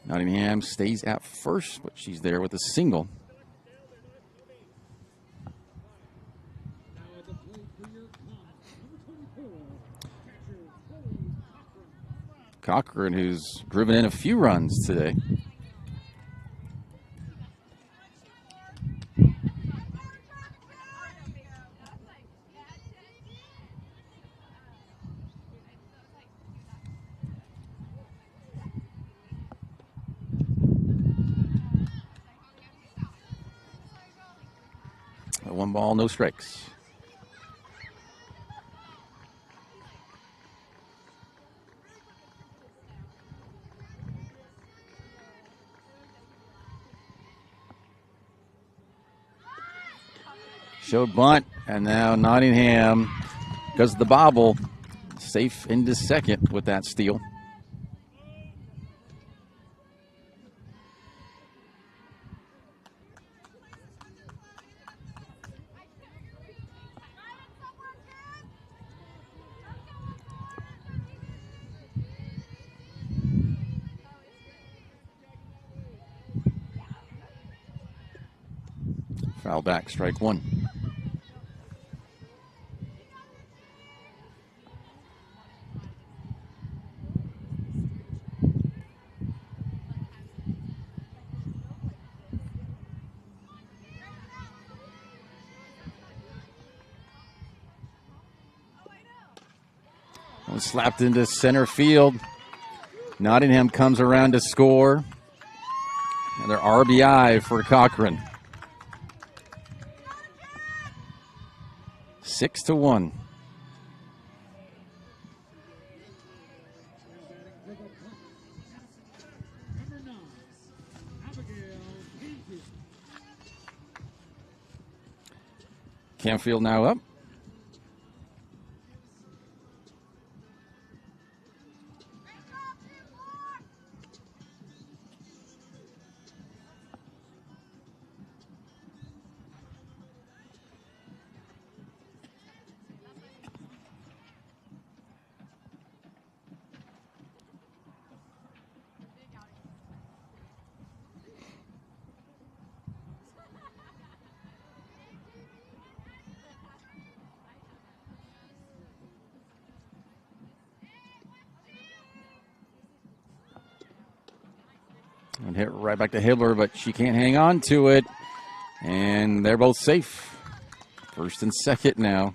Nottingham stays at first, but she's there with a single. Cochran, who's driven in a few runs today. One ball, no strikes. Showed bunt, and now Nottingham, because of the bobble, safe into second with that steal. Foul back, strike one. Slapped into center field. Nottingham comes around to score. Another RBI for Cochran. 6-1. Canfield now up. And hit right back to Hibbler, but she can't hang on to it. And they're both safe. First and second now.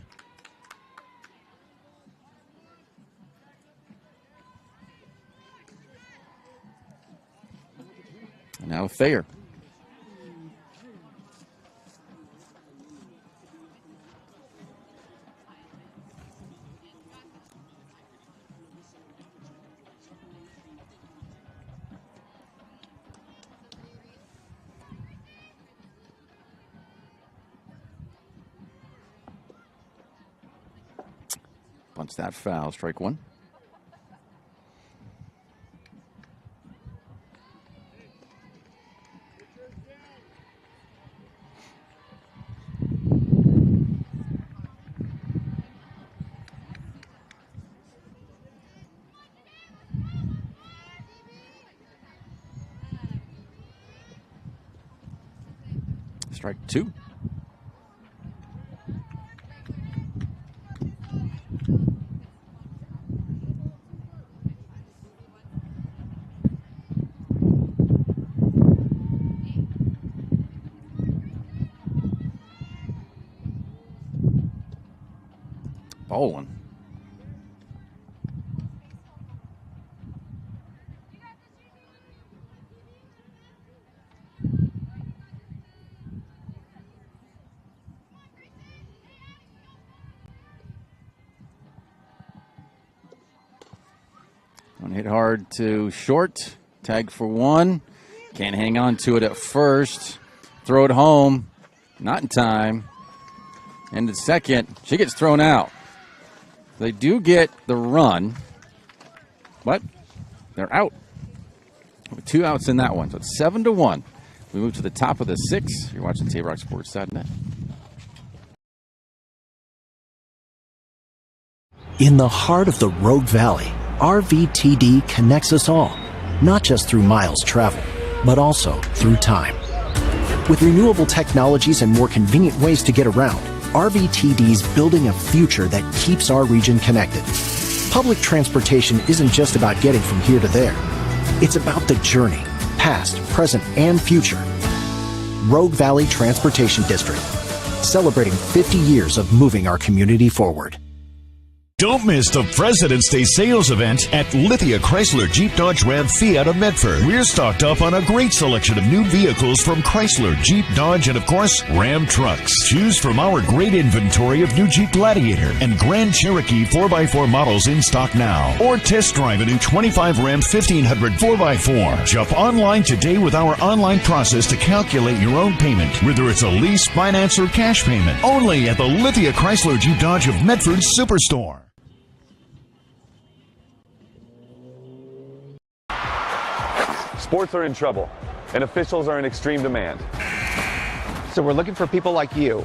And now Thayer. Bunts that foul, strike one. Strike two. Ball one. One hit hard to short. Tag for one. Can't hang on to it at first. Throw it home. Not in time. And at second, she gets thrown out. They do get the run, but they're out. With 2 outs in that one, so it's 7-1. We move to the top of the 6. You're watching TapeRockSports.net. In the heart of the Rogue Valley, RVTD connects us all, not just through miles traveled, but also through time. With renewable technologies and more convenient ways to get around, RVTD's building a future that keeps our region connected. Public transportation isn't just about getting from here to there. It's about the journey, past, present, and future. Rogue Valley Transportation District, celebrating 50 years of moving our community forward. Don't miss the President's Day sales event at Lithia Chrysler Jeep Dodge Ram Fiat of Medford. We're stocked up on a great selection of new vehicles from Chrysler, Jeep, Dodge, and of course, Ram trucks. Choose from our great inventory of new Jeep Gladiator and Grand Cherokee 4x4 models in stock now. Or test drive a new 25 Ram 1500 4x4. Jump online today with our online process to calculate your own payment, whether it's a lease, finance, or cash payment. Only at the Lithia Chrysler Jeep Dodge of Medford Superstore. Sports are in trouble, and officials are in extreme demand. So we're looking for people like you.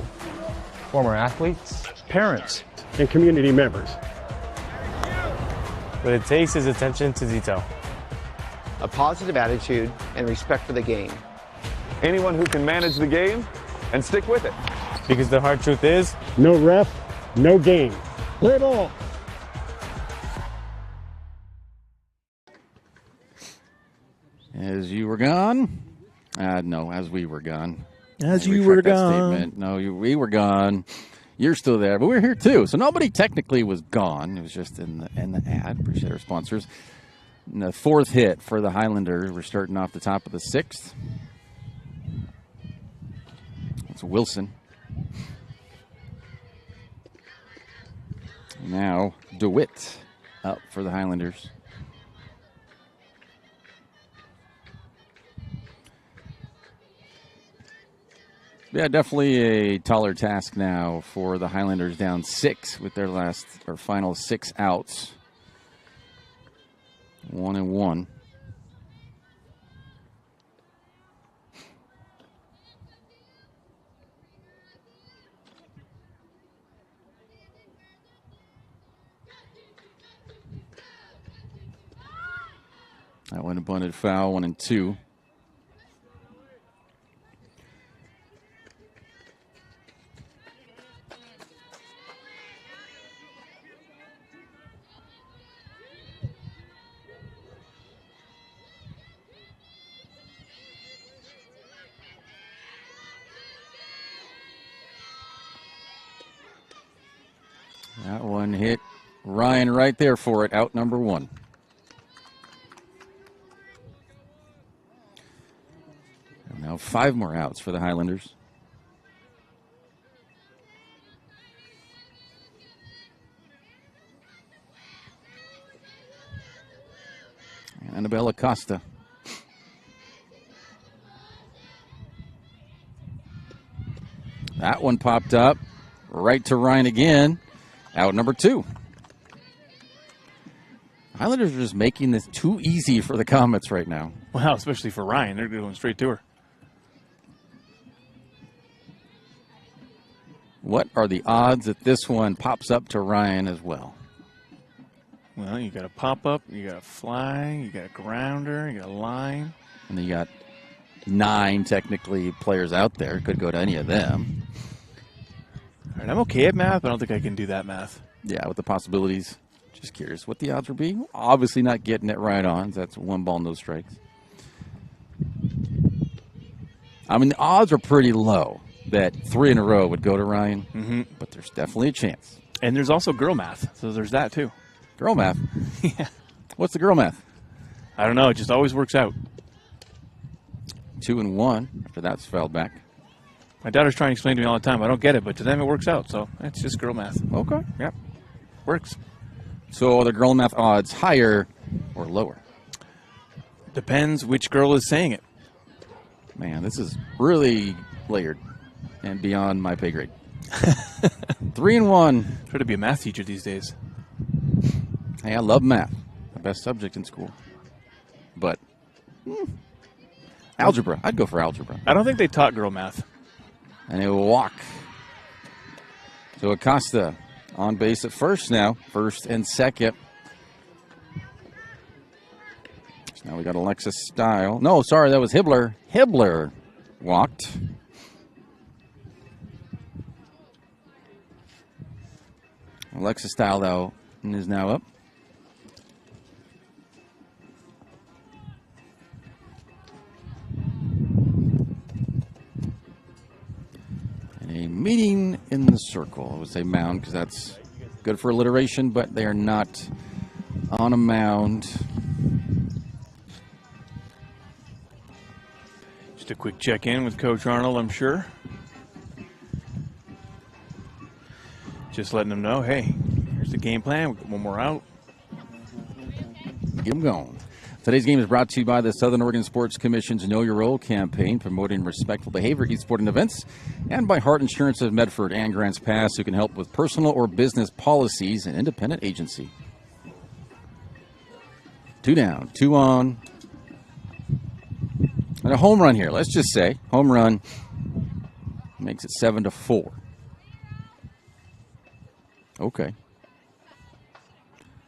Former athletes, Parents and community members. What it takes is attention to detail. A positive attitude and respect for the game. Anyone who can manage the game and stick with it. Because the hard truth is, No ref, no game. Play ball. As you were gone? No, as we were gone. As Let me you were retract that gone. statement. No, we were gone. You're still there, but we're here too. So nobody technically was gone. It was just in the ad. Appreciate our sponsors. And the fourth hit for the Highlanders. We're starting off the top of the sixth. It's Wilson. Now DeWitt up for the Highlanders. Yeah, definitely a taller task now for the Highlanders, down 6 with their final 6 outs. 1-1. That one bunted foul, 1-2. That one hit Ryan right there for it, out number 1. And now 5 more outs for the Highlanders. Annabella Costa. That one popped up right to Ryan again. Out number 2. Highlanders are just making this too easy for the Comets right now. Wow, especially for Ryan. They're going straight to her. What are the odds that this one pops up to Ryan as well? Well, you got a pop-up, you got a fly, you got a grounder, you got a line. And then you got 9 technically players out there. Could go to any of them. All right, I'm okay at math, but I don't think I can do that math. Yeah, with the possibilities. Just curious what the odds would be. Obviously not getting it right on. That's 1 ball, no strikes. I mean, the odds are pretty low that 3 in a row would go to Ryan, but there's definitely a chance. And there's also girl math, so there's that too. Girl math? Yeah. What's the girl math? I don't know. It just always works out. 2-1 after that's fouled back. My daughter's trying to explain to me all the time. I don't get it, but to them it works out. So it's just girl math. Okay. Yep. Works. So are the girl math odds higher or lower? Depends which girl is saying it. Man, this is really layered and beyond my pay grade. 3-1. Try to be a math teacher these days. Hey, I love math. My best subject in school. But algebra. I'd go for algebra. I don't think they taught girl math. And a walk. So Acosta on base at first now. First and second. So now we got Alexis Style. No, sorry, that was Hibbler. Hibbler walked. Alexis Style, though, is now up. A meeting in the circle. I would say mound because that's good for alliteration, but they are not on a mound. Just a quick check-in with Coach Arnold, I'm sure. Just letting them know, hey, here's the game plan. We've got 1 more out. Get them going. Today's game is brought to you by the Southern Oregon Sports Commission's Know Your Role campaign, promoting respectful behavior at sporting events, and by Heart Insurance of Medford and Grants Pass, who can help with personal or business policies, an independent agency. 2 down, 2 on. And a home run here. Let's just say home run makes it 7-4. Okay.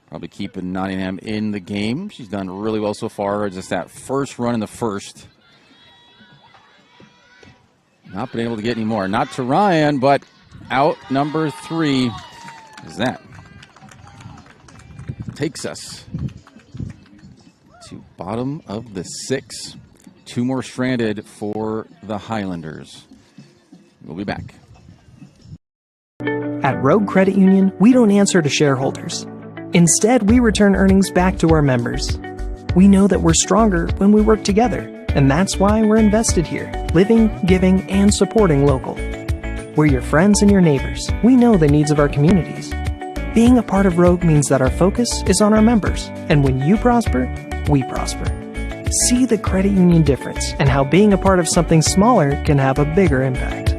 Probably keeping Nottingham in the game. She's done really well so far. Just that first run in the first. Not been able to get any more. Not to Ryan, but out number 3 is that. Takes us to bottom of the 6. 2 more stranded for the Highlanders. We'll be back. At Rogue Credit Union, we don't answer to shareholders. Instead, we return earnings back to our members. We know that we're stronger when we work together, and that's why we're invested here, living, giving, and supporting local. We're your friends and your neighbors. We know the needs of our communities. Being a part of Rogue means that our focus is on our members, and when you prosper, we prosper. See the credit union difference and how being a part of something smaller can have a bigger impact.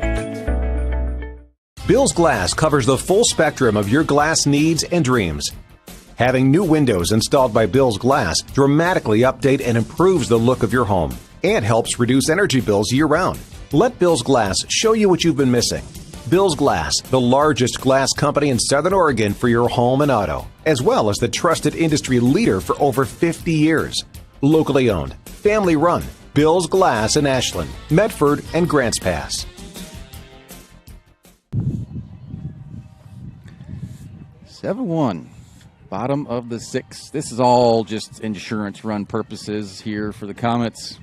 Bill's Glass covers the full spectrum of your glass needs and dreams. Having new windows installed by Bill's Glass dramatically update and improves the look of your home and helps reduce energy bills year-round. Let Bill's Glass show you what you've been missing. Bill's Glass, the largest glass company in Southern Oregon for your home and auto, as well as the trusted industry leader for over 50 years. Locally owned, family run, Bill's Glass in Ashland, Medford, and Grants Pass. 7-1. Bottom of the 6. This is all just insurance run purposes here for the Comets.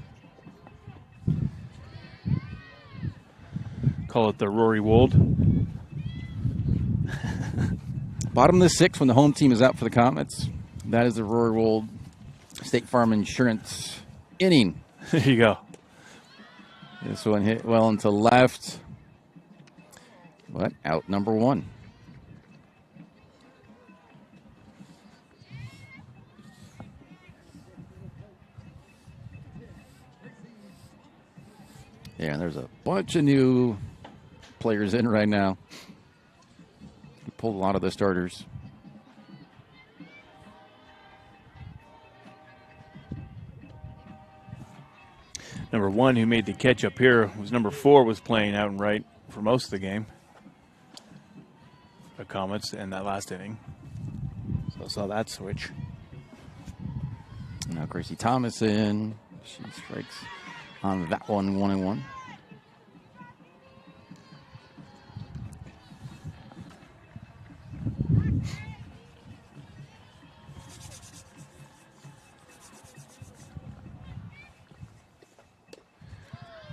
Call it the Rory Wold. Bottom of the 6 when the home team is out for the Comets. That is the Rory Wold State Farm Insurance inning. There you go. This one hit well into left. But out number 1. Yeah, there's a bunch of new players in right now. We pulled a lot of the starters. Number 1 who made the catch up here was number 4, was playing out and right for most of the game. The Comets in that last inning. So I saw that switch. Now Gracie Thomas in. She strikes on that one, 1-1.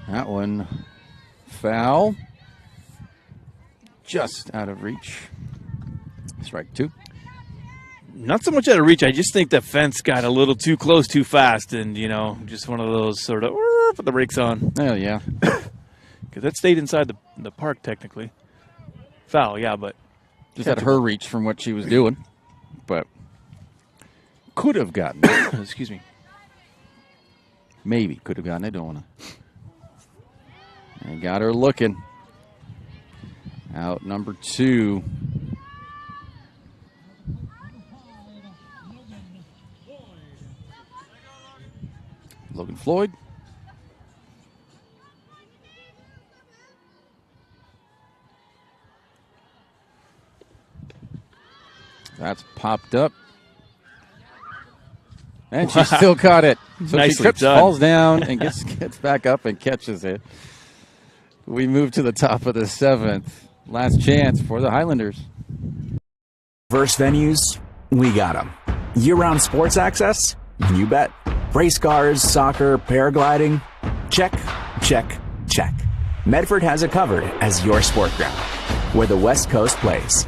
That one foul. Just out of reach. Strike 2. Not so much out of reach. I just think the fence got a little too close too fast, and, you know, just one of those sort of put the brakes on. Oh, yeah. Because that stayed inside the park, technically. Foul, yeah, but... Just had her reach from what she was doing, but could have gotten it. Excuse me. Maybe could have gotten it. Don't want to. And got her looking. Out number 2. Logan Floyd. That's popped up. And she still caught it. So Nicely she trips, done. falls down, and gets back up and catches it. We move to the top of the 7th. Last chance for the Highlanders. Verse venues, we got them. Year-round sports access? You bet. Race cars, soccer, paragliding? Check, check, check. Medford has it covered as your sport ground, where the West Coast plays.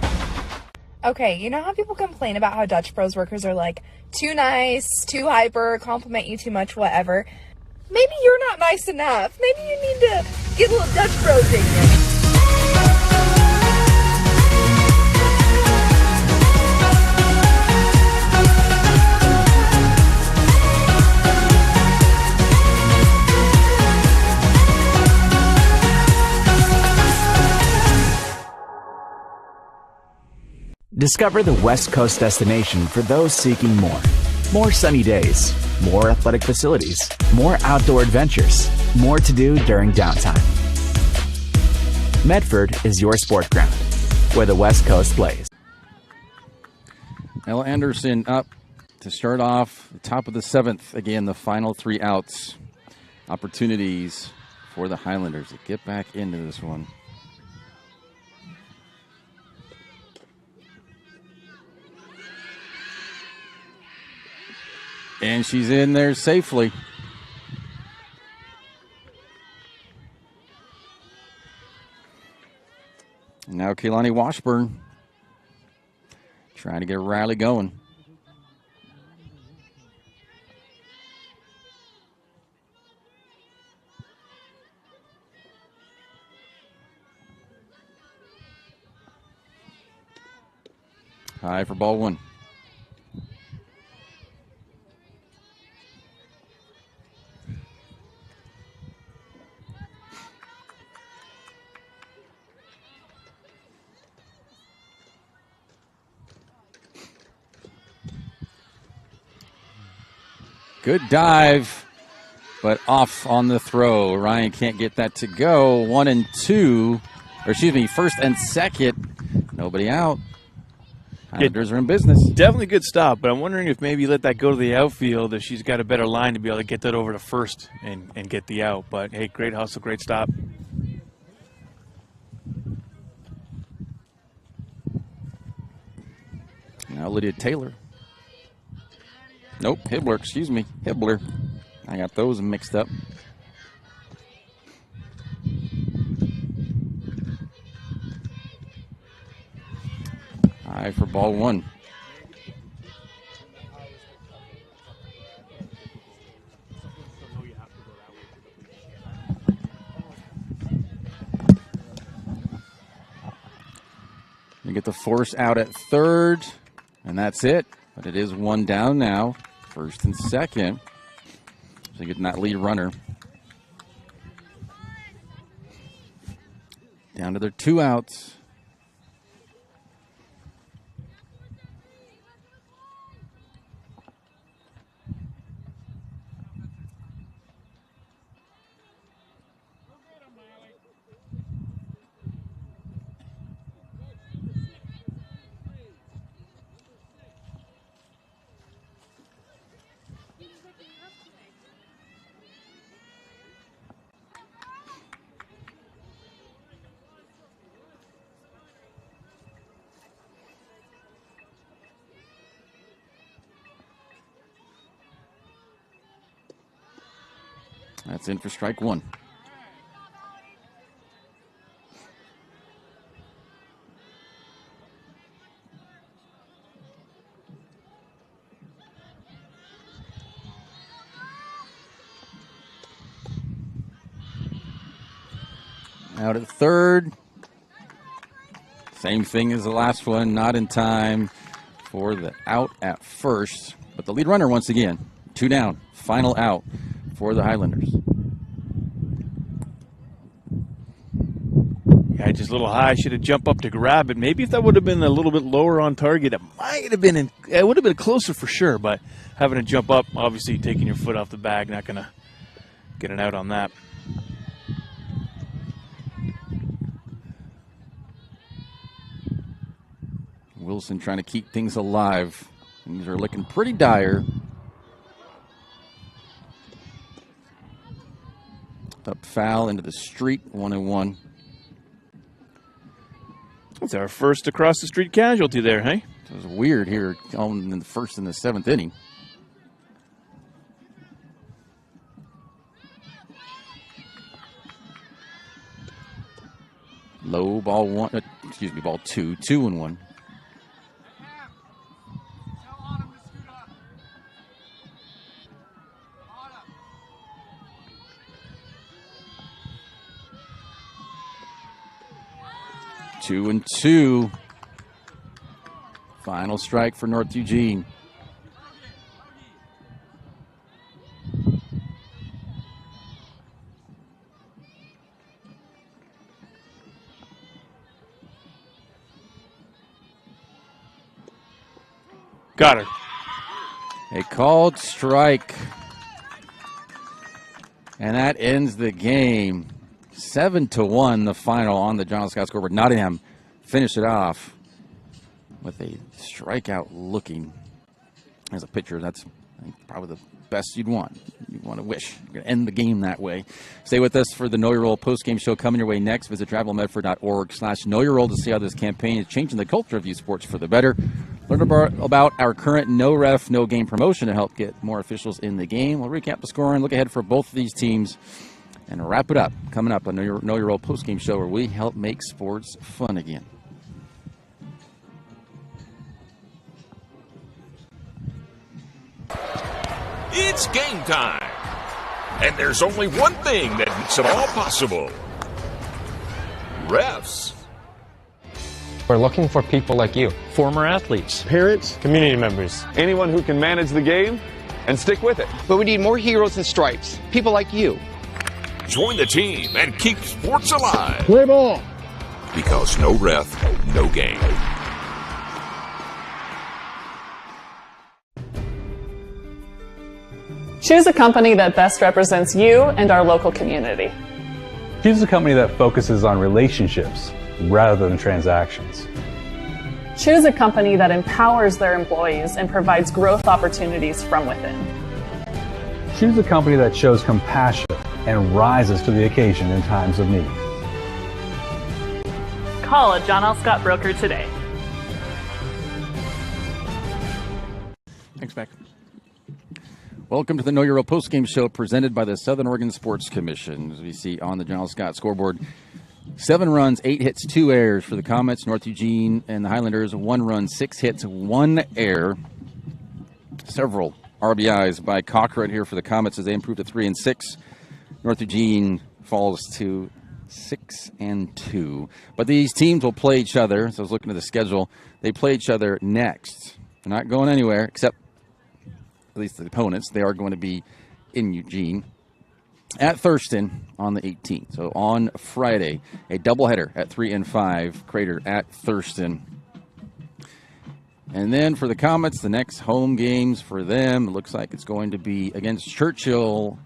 Okay, you know how people complain about how Dutch Bros workers are like too nice, too hyper, compliment you too much, whatever? Maybe you're not nice enough. Maybe you need to get a little Dutch Bros in you. Discover the West Coast destination for those seeking more. More sunny days, more athletic facilities, more outdoor adventures, more to do during downtime. Medford is your sport ground, where the West Coast plays. Ella Anderson up to start off the top of the 7th. Again, the final 3 outs. Opportunities for the Highlanders to get back into this one. And she's in there safely. Now Kehlani Washburn trying to get a rally going. High for ball 1. Good dive, but off on the throw. Ryan can't get that to go. 1 and 2, or excuse me, 1st and 2nd. Nobody out. Highlanders are in business. Definitely good stop, but I'm wondering if maybe let that go to the outfield if she's got a better line to be able to get that over to first and get the out. But, hey, great hustle, great stop. Now Lydia Taylor. Nope, Hibbler, excuse me. Hibbler. I got those mixed up. High for ball 1. You get the force out at 3rd, and that's it. But it is 1 down now, 1st and 2nd. So getting that lead runner. Down to their 2 outs. That's in for strike 1. Out at 3rd. Same thing as the last one, not in time for the out at 1st. But the lead runner once again, 2 down, final out for the Highlanders. Yeah, just a little high. Should have jumped up to grab it. Maybe if that would have been a little bit lower on target, it might have been it would have been closer for sure. But having to jump up, obviously taking your foot off the bag, not going to get an out on that. Wilson trying to keep things alive. Things are looking pretty dire. Up foul into the street, 1-1. That's our first across the street casualty there, hey? It was weird here in the 1st and the 7th inning. Low ball 1, ball 2, 2-1. Two and 2. Final strike for North Eugene. Got her. A called strike. And that ends the game. 7-1, the final on the John Scott scoreboard. Nottingham finished it off with a strikeout looking. As a pitcher, that's probably the best you'd want. You want to wish. You're going to end the game that way. Stay with us for the Know Your Role postgame show coming your way next. Visit travelmedford.org/knowyourrole to see how this campaign is changing the culture of youth sports for the better. Learn about our current no ref, no game promotion to help get more officials in the game. We'll recap the score and look ahead for both of these teams and wrap it up. Coming up on Know Your Role postgame show where we help make sports fun again. It's game time. And there's only one thing that makes it all possible. Refs. We're looking for people like you. Former athletes, Parents, community members. Anyone who can manage the game and stick with it. But we need more heroes and stripes. People like you. Join the team and keep sports alive. play ball. Because no ref, no game. Choose a company that best represents you and our local community. Choose a company that focuses on relationships rather than transactions. Choose a company that empowers their employees and provides growth opportunities from within. Choose a company that shows compassion and rises to the occasion in times of need. Call a John L. Scott broker today. Thanks, Mac. Welcome to the Know Your Role postgame show presented by the Southern Oregon Sports Commission. As we see on the John L. Scott scoreboard, 7 runs, 8 hits, 2 errors for the Comets. North Eugene and the Highlanders, 1 run, 6 hits, 1 error. Several RBIs by Cochran here for the Comets as they improve to 3-6. North Eugene falls to 6-2. But these teams will play each other. So I was looking at the schedule. They play each other next. They're not going anywhere except at least the opponents. They are going to be in Eugene at Thurston on the 18th. So on Friday, a doubleheader at 3 and 5, Crater at Thurston. And then for the Comets, the next home games for them, it looks like it's going to be against Churchill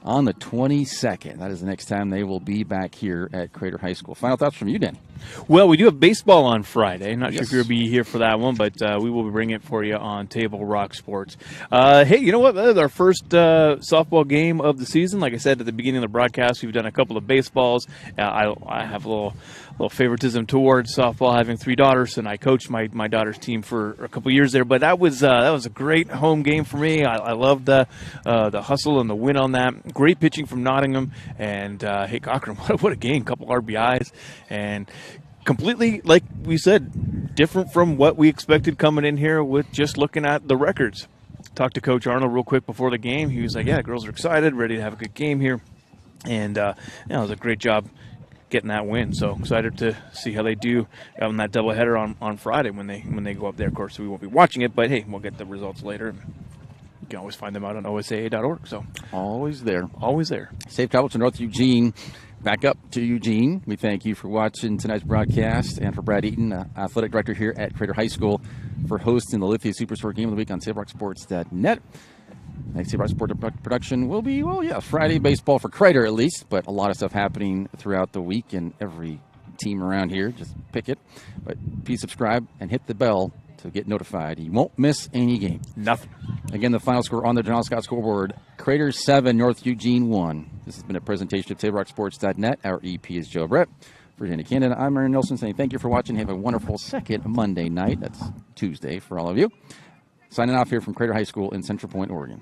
on the 22nd. That is the next time they will be back here at Crater High School. Final thoughts from you, Dan? Well, we do have baseball on Friday. Not sure Yes. if you'll be here for that one, but we will be bringing it for you on Table Rock Sports. Hey, you know what? That is our first softball game of the season. Like I said at the beginning of the broadcast, we've done a couple of baseballs. I have a little favoritism towards softball, having 3 daughters, and I coached my daughter's team for a couple years there. But that was a great home game for me. I loved the hustle and the win on that. Great pitching from Nottingham, and hey, Cochran, what a game! Couple RBIs, and completely, like we said, different from what we expected coming in here with just looking at the records. Talked to Coach Arnold real quick before the game. He was like, "Yeah, the girls are excited, ready to have a good game here," and it was a great job getting that win. So excited to see how they do on that doubleheader on Friday when they go up there. Of course, we won't be watching it, but hey, we'll get the results later. You can always find them out on osaa.org. So always there. Always there. Safe travel to North Eugene. Back up to Eugene. We thank you for watching tonight's broadcast and for Brad Eaton, athletic director here at Crater High School, for hosting the Lithia Superstore Game of the Week on SaveRockSports.net. Next Save Rock Sport production will be, Friday baseball for Crater at least, but a lot of stuff happening throughout the week and every team around here. Just pick it. But please subscribe and hit the bell to get notified. You won't miss any game. Nothing. Again, the final score on the John Scott scoreboard, Crater 7, North Eugene 1. This has been a presentation of SaveRockSports.net. Our EP is Joe Brett. For Virginia Canada, I'm Aaron Nilsson saying thank you for watching. Have a wonderful second Monday night. That's Tuesday for all of you. Signing off here from Crater High School in Central Point, Oregon.